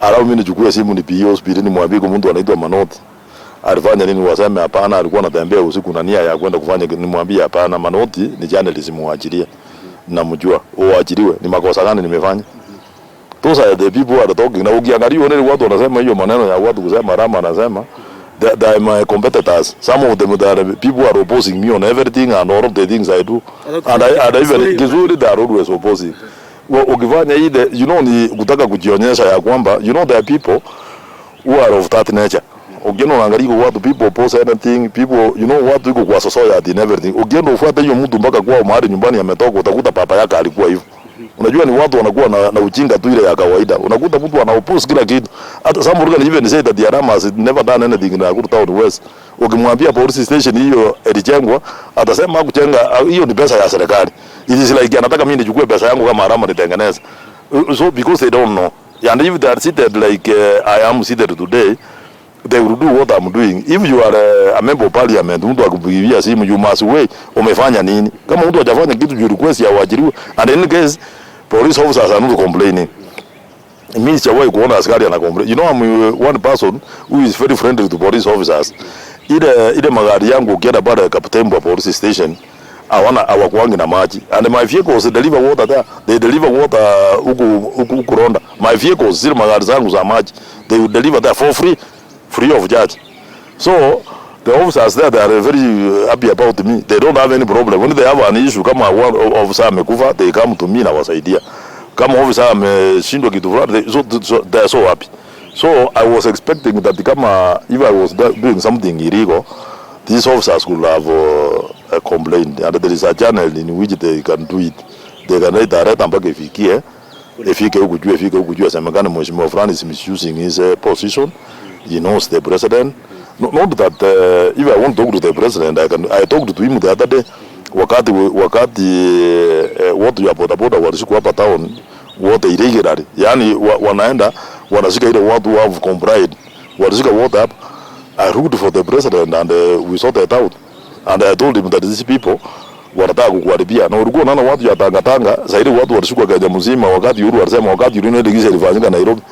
Arau mimi nichukue simu nipigie hospitali, nimwambie mtu anaitwa Manoti alifanya nini, waseme hapana, alikuwa anatembea usiku na nia ya kwenda kufanya. Nimwambie hapana, Manoti ni journalist, muachilie, namjua, uachiliwe. Ni makosa gani nimefanya? Those are the people who are talking. Na ukiangalia wale watu wanasema hiyo maneno ya watu kusema Arama anasema they are my competitors. Some of them, the people who are opposing me on everything and all of the things I do. And even kizuri, they are always opposing. Ukifanya ile, you know, ni kutaka kujionyesha ya kwamba, you know, there are people who are of that nature. Ukienda unaangalia watu, people oppose anything, people, you know, watu iko kwa society and everything. Ukienda ufuate hiyo mtu mpaka kwa mahali nyumbani ametoka, utakuta papa yake alikuwa hivyo. Unajua ni watu wanakuwa na ujinga tu ile ya kawaida. Unakuta mtu anaoppose kila kitu. Hata Samwel can even say that the Arama'S never done anything in Nakuru Town West. Ukimwambia police station hiyo ilijengwa, atasema hakujenga, hiyo ni pesa ya serikali. It is like anataka mimi nichukue pesa yangu kama Arama nitengeneze. So because they don't know. And if they are seated like I am seated today, they will do what I'm doing. If you are a member of parliament, mtu akupigia simu, you must wait, umefanya nini? Kama mtu hajafanya kitu, you request ya waajiriwe. And in any case, police officers are not complaining. Mimi sijawahi kuona askari ana complain. You know, I'm one person who is very friendly to police officers. Ile magari yangu ukienda pale Kaptembwa police station hawakuangi na maji. And my vehicles deliver water there. They deliver water huku Ronda. My vehicles zile magari zangu za maji, they will deliver there for free of charge. So the officers there, they are very happy about me. They don't have any problem. When they have an issue, kama one officer amekufa, they come to me na wasaidia. Kama officer ameshindwa kitu fulani, so they are so happy. So I was expecting that kama if I was doing something illegal, these officers could have a complaint, and there is a channel in which they can do it. They can write direct mpaka ifike huku juu semekana mheshimiwa fulani is misusing his position. He knows the president. Not that if I want to talk to the president, I talked to him the other day. Wakati watu ya bodaboda walishika hapa town wote irregularly, yani wanaenda wanashika ile watu who have complied, walishika wote hapa. I wrote for the president and we sorted it out, and I told him that these people wanataka kukuharibia. Na ulikuwa unaona watu ya Tanga zaidi, watu walishika Kenya mzima. Wakati Uhuru alisema wakati Uhuru ndio ilifanyika Nairobi,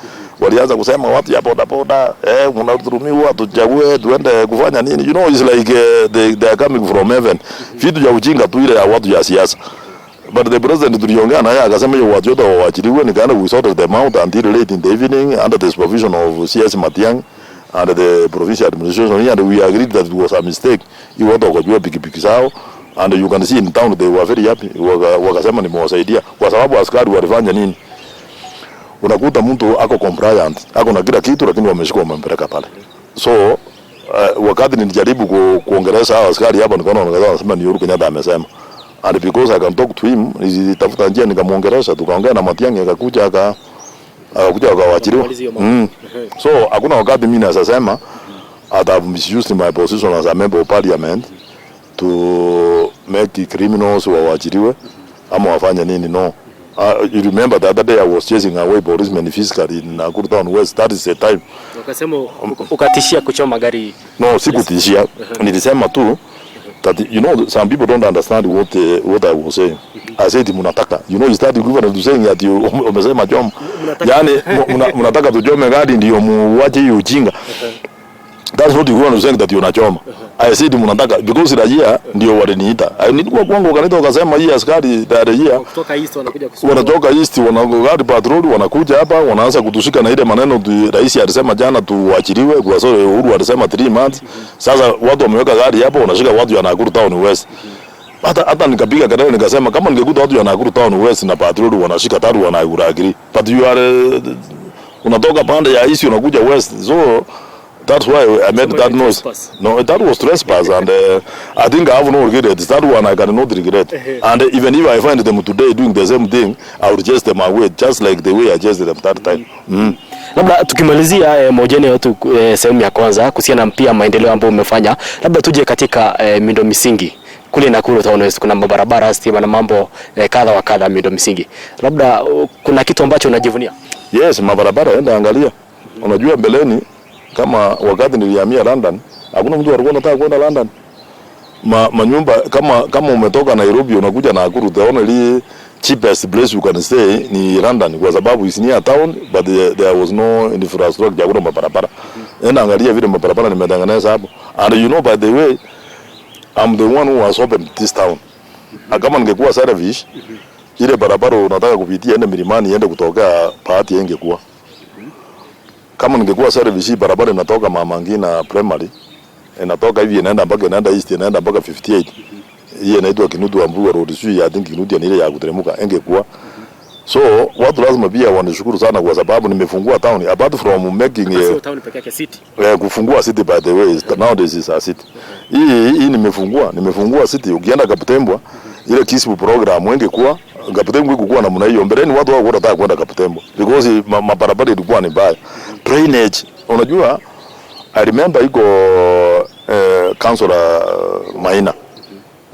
walianza kusema watu ya bodaboda mnaturumiwa tuchague tuende kufanya nini. You know, it's like they are coming from heaven. Vitu vya ujinga tu ile ya watu ya siasa. But the president tuliongea naye akasema hiyo watu wote waachiliwe, nikaenda we sorted them out until late in the evening under the supervision of CS Matiang and the provincial administration, and we agreed that it was a mistake. He watu wakajua pikipiki zao, and you can see in town they were very happy. Wakasema nimewasaidia kwa sababu askari walifanya nini. Unakuta mtu ako compliant, ako na kila kitu, lakini wameshika wamempeleka pale. So wakati nilijaribu kuongelesha hao askari hapa, nikaona wanasema ni Uhuru Kenyatta amesema, and because I can talk to him, nilitafuta njia nikamuongelesha, tukaongea na Matiang'i, akakuja akawaachiliwa. So hakuna wakati mimi nasema I have misused my position as a member of parliament to make criminals waachiliwe ama wafanye nini. No. You remember the other day I was chasing away policemen physically in Nakuru Town West. That is the time. Ukasema ukatishia kuchoma gari. No, sikutishia. Nilisema tu that, you know, some people don't understand what I was saying. I said mnataka. You know, you start equivalent to saying that you umesema choma. Yani mnataka tujome gari ndio muache hiyo ujinga. That's what you want to say that unachoma. I said mnataka because rajia ndio waliniita. Nilikuwa kwangu wakaniita wakasema hii askari rajia kutoka East wanakuja kusoma. Wanatoka East wanagari patrol wanakuja hapa wanaanza kutushika na ile maneno rais alisema jana tuachiliwe kwa sababu Uhuru alisema 3 months. Sasa watu wameweka gari hapo wanashika watu ya Nakuru Town West. Hata nikapiga kelele nikasema kama ningekuta watu ya Nakuru Town West na patrol wanashika tatu wanaagiri. But you are unatoka pande ya East unakuja West. So that's why I made that noise. No, that was trespass, and I think I have no regret. That one I cannot regret. And even if I find them today doing the same thing, I would chase them away, just like the way I chased them that time. Labda tukimalizia mojeni yetu sehemu ya kwanza kuhusiana na pia maendeleo ambayo umefanya, labda tuje katika miundo misingi kule Nakuru Town West. Kuna barabara, stima na mambo kadha wa kadha miundo misingi. Labda kuna kitu ambacho unajivunia? Yes, mabarabara enda angalia. Unajua mbeleni kama wakati nilihamia London, hakuna mtu alikuwa anataka kwenda London. Manyumba kama umetoka Nairobi unakuja Nakuru, the only cheapest place you can stay ni London kwa sababu is near town, but there was no infrastructure, hakuna mabarabara. Enda angalia vile mabarabara nimetengeneza hapo. And you know, by the way, I'm the one who has opened this town. Kama ningekuwa service, ile barabara unataka kupitia ende milimani iende kutoka Bahati ingekuwa. Kama ningekuwa service barabara inatoka Mama Ngina primary inatoka hivi inaenda mpaka East inaenda mpaka 58. Hii inaitwa Kinutu Ambuga Road. I think Kinutu ni ile ya kuteremka ingekuwa. So watu lazima pia wanashukuru sana kwa sababu nimefungua town apart from making town peke yake city. Kufungua city, by the way, nowadays is a city. Hii nimefungua city. Ukienda Kaptembwa ile Kisbu program ingekuwa Kaptembwa ikuwa namna hiyo. Mbeleni watu wao wanataka kwenda Kaptembwa because mabarabara ilikuwa ni mbaya. Drainage, unajua I remember iko councilor Maina.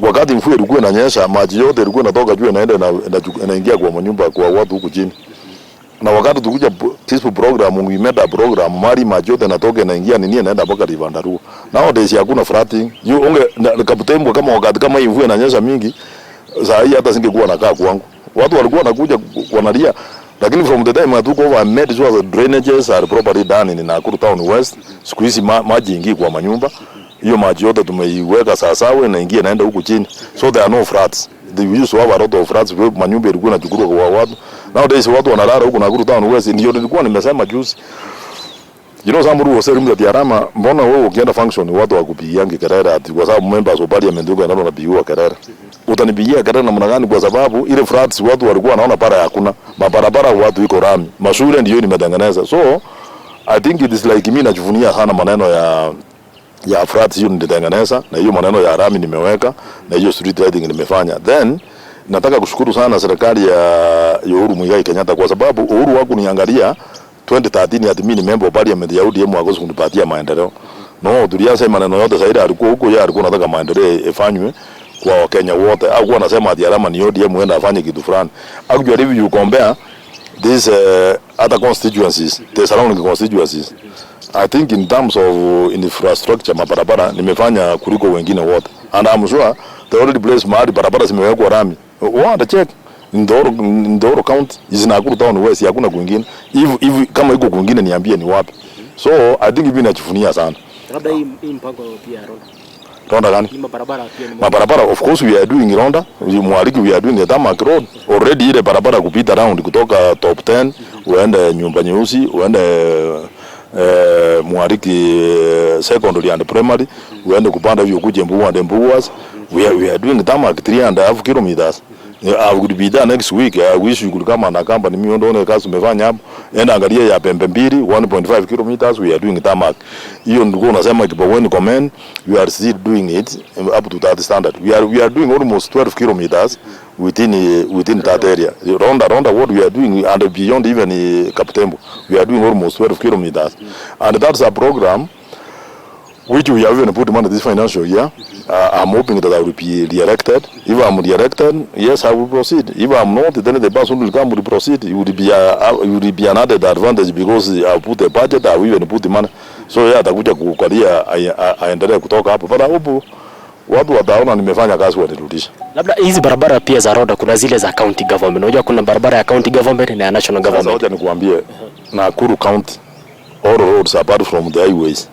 Wakati mvua ilikuwa inanyesha, maji yote ilikuwa inatoka juu inaingia kwa manyumba kwa watu huku chini. Na wakati tukuja Kispu program, ungimeda program, mali maji yote inatoka inaingia nini inaenda mpaka Rivandaru. Nowadays hakuna flooding. Kaptembwa kama wakati kama hii mvua inanyesha mingi, saa hii hata singekuwa nakaa kwangu. Watu walikuwa wanakuja wanalia Lakini from the time I took over, I made sure the drainages are properly done in Nakuru Town West. Siku hizi maji ingi kwa manyumba. Hiyo maji yote tumeiweka sawasawa na ingia naenda huku chini. So there are no floods. They used to have a lot of floods. Manyumba ilikuwa inachukuliwa kwa watu. Nowadays watu wanalala huku Nakuru Town West. Ndio nilikuwa nimesema juzi. You know, Samwel was saying that Arama, mbona wewe ukienda function watu wakupigiange kelele ati kwa sababu members wa parliament yuko ndio wanapigiwa kelele. Utanipigia kelele namna gani? Kwa sababu ile floods watu walikuwa wanaona para hakuna. Mabarabara watu iko rami. Mashule ndio nimetengeneza. So I think it is like mimi najivunia sana maneno ya floods hiyo nilitengeneza na hiyo maneno ya rami nimeweka na hiyo street lighting nimefanya. Then nataka kushukuru sana serikali ya Uhuru Muigai Kenyatta kwa sababu Uhuru wako niangalia 2013 ati mimi ni member wa parliament ya ODM wakosi kunipatia maendeleo. No, tulianza maneno yote zaidi alikuwa huko yeye alikuwa anataka maendeleo ifanywe kwa Wakenya wote. Au anasema ati Arama ni ODM uenda afanye kitu fulani. Actually if you compare these other constituencies, the surrounding constituencies, I think in terms of infrastructure mabarabara nimefanya kuliko wengine wote. And I'm sure the only place mahali barabara zimewekwa rami. What check Ndoro County is Nakuru Town West, hakuna kwingine. Hivi kama iko kwingine niambie ni wapi. So I think hivi nachifunia sana. Labda hii mpango pia Ronda. Ronda gani? Mabarabara pia ni mabarabara. Of course we are doing Ronda. Mwariki we are doing the tarmac road. Already ile barabara kupita round kutoka top 10 uende Nyumba Nyeusi, uende Mwariki secondary and primary, uende kupanda hivyo kuje Mbuwa and Mbuwas. We are doing tarmac 3.5 kilometers. I would be there next week. I wish you could come and accompany me on the kazi tumefanya hapo. Enda angalia ya Pembe Mbili 1.5 kilometers we are doing tarmac. Hiyo ndio unasema Kibaweni comment we are still doing it up to that standard. We are doing almost 12 kilometers within that area. Ronda what we are doing and beyond even Kaputembo. We are doing almost 12 kilometers. And that's a program which we have even put money this financial year. I'm hoping that I will be re-elected. If I'm re-elected, yes, I will proceed. If I'm not, then the person will come will proceed. It will be another advantage because I put the budget, I will even put the money. So yeah, atakuja kukalia aendelee kutoka hapo. But I hope watu wataona nimefanya kazi wanirudisha. Labda hizi barabara pia za road kuna zile za county government. Unajua kuna barabara ya county government na national government. Sasa nikuambie Nakuru County all roads apart from the highways.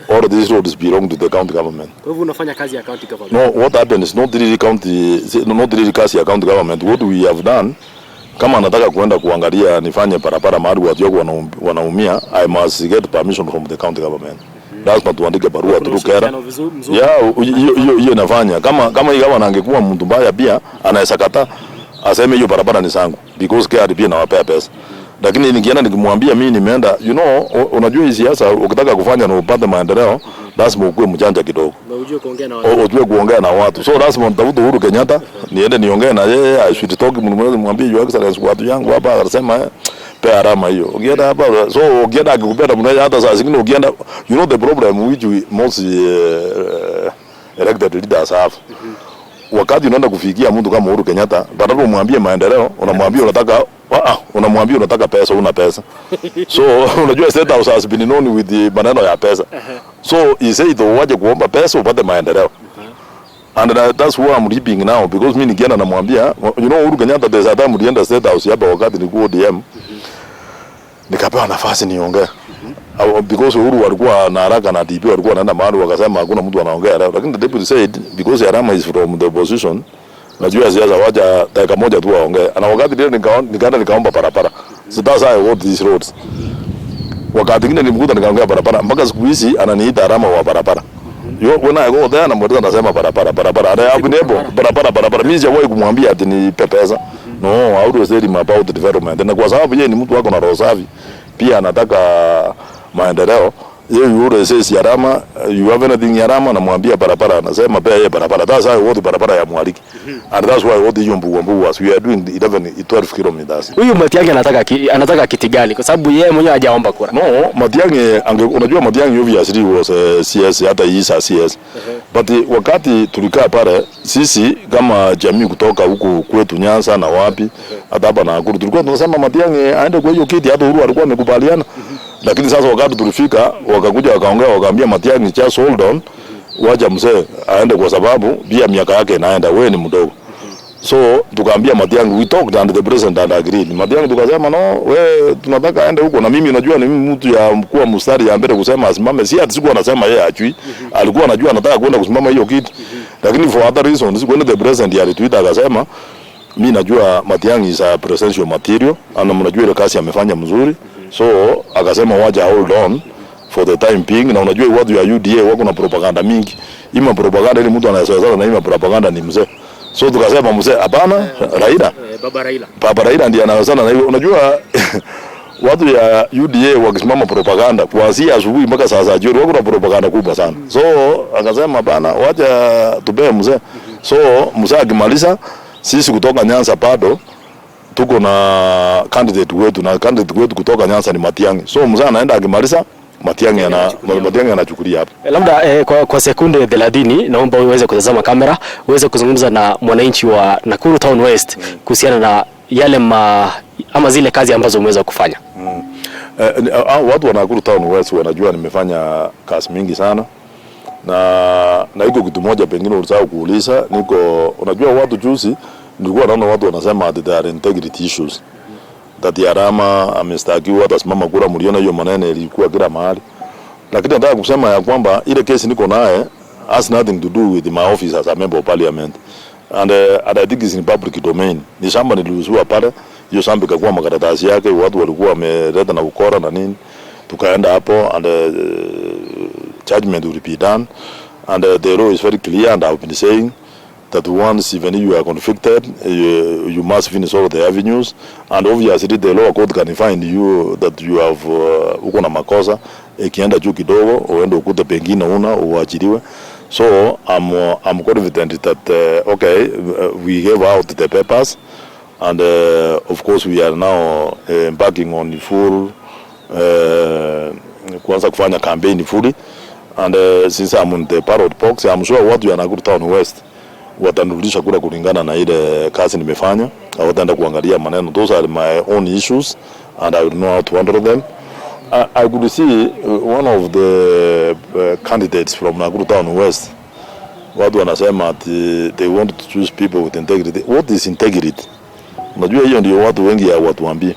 All these roads belong to the county government. Kwa hivyo unafanya kazi ya county government? No, what happens is not really kazi ya county government. What we have done, kama nataka kuenda kuangalia nifanye barabara mahali watu wako wanaumia, I must get permission from the county government. Lazima tuandike barua tukera. Hiyo inafanya. Kama hii kama angekuwa mtu mbaya pia anaweza kataa aseme hiyo barabara ni sangu because KRB inawapea pesa. Lakini nikienda nikimwambia mimi nimeenda, you know, unajua hizi siasa ukitaka kufanya na upate maendeleo lazima ukue mjanja kidogo. Na ujue kuongea na watu. Ujue kuongea na watu. So lazima nitafuta Uhuru Kenyatta, niende niongee na yeye, I should talk mwambie your excellency watu yangu hapa anasema pe Arama hiyo. Ukienda hapa so ukienda akikupenda mnaje hata saa zingine ukienda, you know the problem which we most elected leaders have. Wakati unaenda kufikia mtu kama Uhuru Kenyatta, badala umwambie maendeleo, unamwambia unataka pesa, una pesa. So unajua state house has been known with the maneno ya pesa. So he said waje kuomba pesa upate maendeleo. And that's why I'm reaping now because mimi nikienda namwambia, you know Uhuru Kenyatta there's a time ulienda state house hapa wakati nilikuwa ODM. Nikapewa nafasi niongee. Because Uhuru alikuwa na haraka na DP walikuwa wanaenda mahali wakasema hakuna mtu anaongea leo, lakini the deputy said because Arama is from the opposition, najua siasa wacha dakika moja tu waongee. Na wakati ile nikaenda nikaomba barabara. So that's how I got these roads. Wakati ngine nilimkuta nikaongea barabara mpaka siku hizi ananiita Arama wa barabara. When I go there na mwalimu anasema barabara. Barabara. Mimi sijawahi kumwambia ati ni pesa. No, I always tell him about the development. Na kwa sababu yeye ni mtu wako na roho safi, pia anataka maendeleo. Yeye yule says Arama, you have anything Arama, namwambia barabara, anasema pia yeye barabara. That's how what barabara ya Mwariki. And that's why what hiyo Mbuwa was we are doing 12 kilometers. Huyu Matiang'i anataka kiti gani? Kwa sababu yeye mwenyewe hajaomba kura. No, Matiang'i unajua Matiang'i obviously was CS hata isa CS. But wakati tulikaa pale sisi kama jamii kutoka huku kwetu Nyanza na wapi hata hapa Nakuru tulikuwa tunasema Matiang'i aende kwa hiyo kiti, hata Uhuru alikuwa amekubaliana. Lakini sasa wakati tulifika wakakuja wakaongea wakaambia Matiang'i just hold on, wacha mzee aende kwa sababu pia miaka yake inaenda, wewe ni mdogo. So tukaambia Matiang'i, we talked and the president and agreed. Matiang'i tukasema no, we tunataka aende huko, na mimi unajua ni mimi mtu ya mkuu mstari ya mbele kusema asimame, si ati sikuwa anasema yeye ajui. Alikuwa anajua anataka kwenda kusimama hiyo kitu. Lakini for other reasons when the president alituita akasema mimi najua Matiang'i is a presidential material, ana mnajua ile kazi amefanya mzuri. So akasema waje hold on for the time being, na unajua watu ya UDA wako na propaganda mingi. Ima propaganda ile mtu anayesema na ima propaganda ni mzee. So tukasema mzee hapana, Raila. Baba Raila ndiye anawezana na hiyo. Unajua watu ya UDA wakisimama propaganda kuanzia asubuhi mpaka saa za jioni wako na propaganda kubwa sana. So akasema hapana, wacha tupee mzee. So mzee akimaliza, sisi kutoka Nyanza bado tuko na candidate wetu, na candidate wetu kutoka Nyanza ni Matiang'i. So mzee anaenda akimaliza Matiang'i anachukulia hapo. Labda kwa sekunde 30 naomba uweze kutazama kamera, uweze kuzungumza na mwananchi wa Nakuru Town West kuhusiana na yale ama zile kazi ambazo umeweza kufanya. Watu wa Nakuru Town West wanajua nimefanya kazi mingi sana. Na iko kitu moja pengine ulisahau kuuliza, unajua watu juzi nilikuwa naona watu wanasema that there are integrity issues. That Arama amestakiwa atasimama kura, mliona hiyo maneno ilikuwa kila mahali. Lakini nataka kusema ya kwamba ile kesi niko naye has nothing to do with my office as a member of parliament. And I think it's in public domain. Ni shamba niliuzua pale, hiyo shamba ikakuwa makaratasi yake, watu walikuwa wameleta na ukora na nini. Tukaenda hapo and judgment will be done. And the law is very clear, and I've been saying that once even if you are convicted, you must finish all the avenues, and obviously the law court can find you that you have uko na makosa, ikienda juu kidogo uende ukute pengine uachiliwe. So I'm confident that we have out the papers, and of course we are now embarking on full kuanza kufanya campaign fully, and since I'm on the ballot box, I'm sure watu ya Nakuru Town West watanirudisha kura kulingana na ile kazi nimefanya. Wataenda kuangalia maneno, those are my own issues and I will know how to handle them. I could see one of the candidates from Nakuru Town West, watu wanasema they want to choose people with integrity. What is integrity? Unajua hiyo ndio watu wengi ya watu waambie.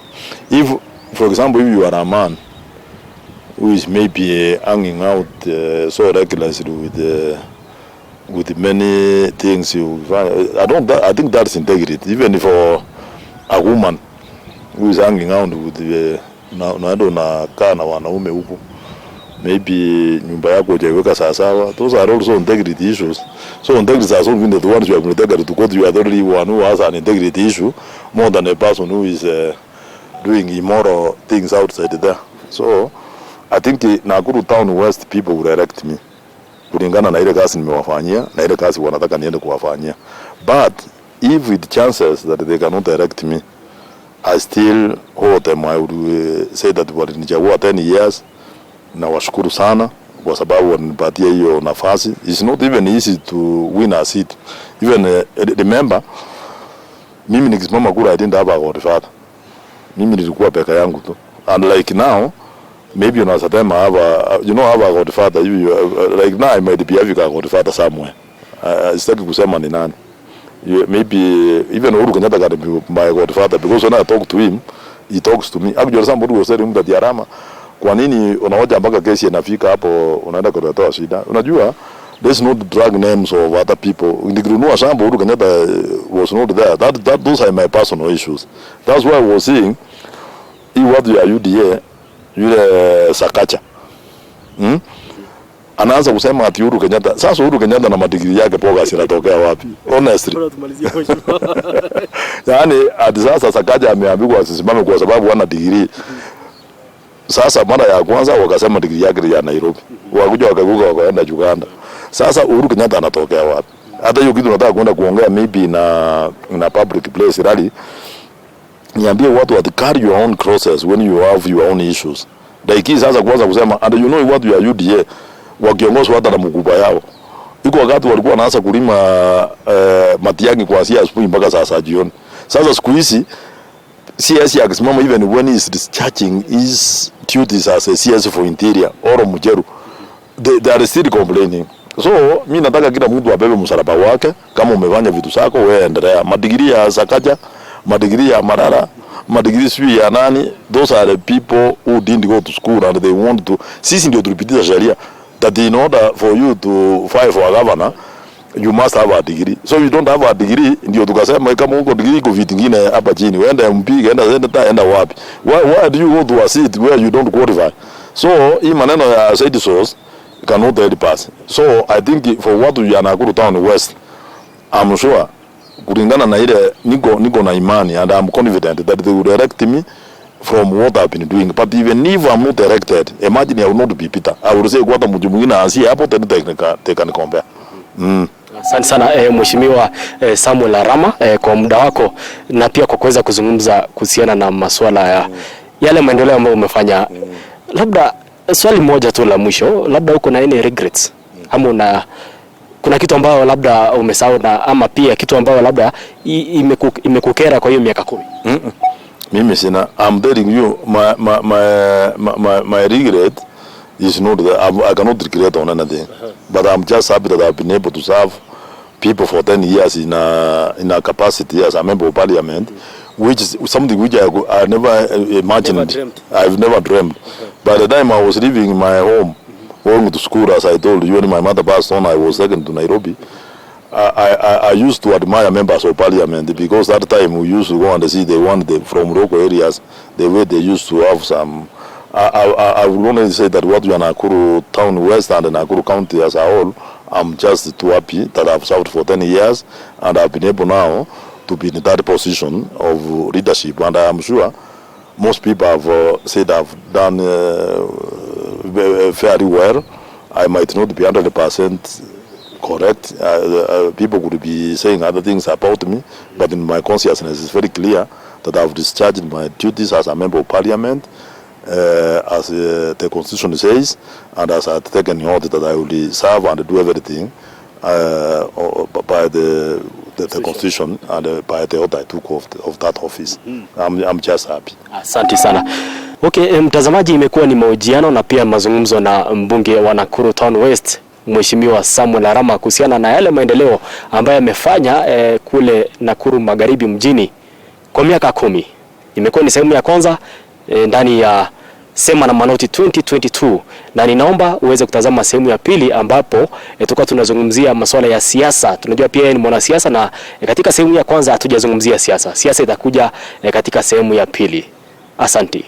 If for example if you are a man who is maybe hanging out so regularly with many things you find, I think that's integrity. Even for a woman who is hanging out with na kaa na wanaume huko, maybe nyumba yako hujaiweka sawa, those are also integrity issues. So integrity is also the ones you have integrity to go to, you are the only one who has an integrity issue more than a person who is doing immoral things outside there. So I think Nakuru Town West people will elect me kulingana na ile kazi nimewafanyia na ile kazi wanataka niende kuwafanyia. But if with chances that they cannot elect me, I still hold them. I would say that walinichagua 10 years na washukuru sana kwa sababu wanipatia hiyo nafasi. It's not even easy to win a seat. Even remember, mimi nikisimama kura I didn't have a godfather. Mimi nilikuwa peke yangu tu. And like now, maybe unaweza sema have a godfather. Like now I might be having a godfather somewhere. Sitaki kusema ni nani. Maybe even Uhuru Kenyatta can be my godfather, because when I talk to him, he talks to me. Actually somebody was telling him that Arama, kwa nini unaoja mpaka kesi inafika hapo unaenda kutoa shida? Unajua there's no drag names of other people. Nikinunua shamba Uhuru Kenyatta was not there. Those are my personal issues. That's why I was saying watu ya UDA yule Sakacha anaanza kusema ati Uhuru Kenyatta. Sasa Uhuru Kenyatta na madigiri yake poga sinatokea wapi? Honestly. Yaani ati sasa Sakacha ameambiwa asisimame kwa sababu hana digiri. Sasa mara ya kwanza wakasema digiri yake ya Nairobi. Wakuja wakaguka wakaenda Uganda. Sasa Uhuru Kenyatta anatokea wapi? Hata hiyo kitu nataka kwenda kuongea maybe na public place rally. Niambie watu at carry your own crosses when you have your own issues. Like sasa kuanza kusema and you know watu ya UDA wakiongozwa hata na mkubwa yao. Iko wakati walikuwa wanaanza kulima Matiang'i kuanzia asubuhi mpaka saa jioni. Sasa siku hizi CS akisimama even when he is discharging his duties as a CS for interior or Mujeru, they are still complaining. So mimi nataka kila mtu abebe msalaba wake. Kama umefanya vitu zako wewe endelea. Madigiri ya Sakaja, madigiri ya Marara, madigiri sui ya nani, those are the people who didn't go to school and they want to. Sisi ndio tulipitisha sheria that in order for you to file for a governor you must have a degree. So you don't have a degree, ndio tukasema kama uko degree iko vitu vingine hapa chini. Uende MP, enda wapi? Why do you go to a seat where you don't qualify? So hii maneno ya side source cannot help us. So I think for what we are Nakuru Town West, I'm sure kulingana na ile niko na imani and I'm confident that they will direct me from what I've been doing. But even if I'm not elected, imagine I will not be Peter. I will say kwa mtu mwingine ansia hapo tena take and compare. Asante sana Mheshimiwa Samwel Arama kwa muda wako na pia kwa kuweza kuzungumza kuhusiana na masuala ya yale maendeleo ambayo umefanya. Labda swali moja tu la mwisho, labda uko na any regrets ama kuna kitu ambayo labda umesahau na ama pia kitu ambayo labda imekukera kwa hiyo miaka 10? Mimi sina. I'm telling you my regret is not that I cannot regret on anything. But I'm just happy that I've been able to serve people for 10 years in a capacity as a member of parliament, which is something which I never imagined. I've never dreamed. By the time I was living in my home, going to school, as I told you, when my mother passed on, I was taken to Nairobi. I used to admire members of parliament because that time we used to go and see the one from local areas, the way they used to have some. I would only say that what we are Nakuru Town West and Nakuru County as a whole, I'm just too happy that I've served for 10 years and I've been able now to be in that position of leadership. And I'm sure most people have said I've done fairly well. I might not be 100% correct. People could be saying other things about me, but in my consciousness it's very clear that I've discharged my duties as a member of parliament. As the constitution says, and as I've taken note that I will serve and do everything by the constitution and by the order I took of that office. I'm just happy. Asante sana. Okay, mtazamaji, imekuwa ni mahojiano na pia mazungumzo na mbunge wa Nakuru Town West Mheshimiwa Samwel Arama kuhusiana na yale maendeleo ambayo amefanya kule Nakuru Magharibi mjini kwa miaka 10. Imekuwa ni sehemu ya kwanza ndani ya Sema na Manoti 2022 na ninaomba uweze kutazama sehemu ya pili ambapo tutakuwa tunazungumzia masuala ya siasa. Tunajua pia ni mwanasiasa na katika sehemu ya kwanza hatujazungumzia siasa. Siasa itakuja katika sehemu ya pili. Asante.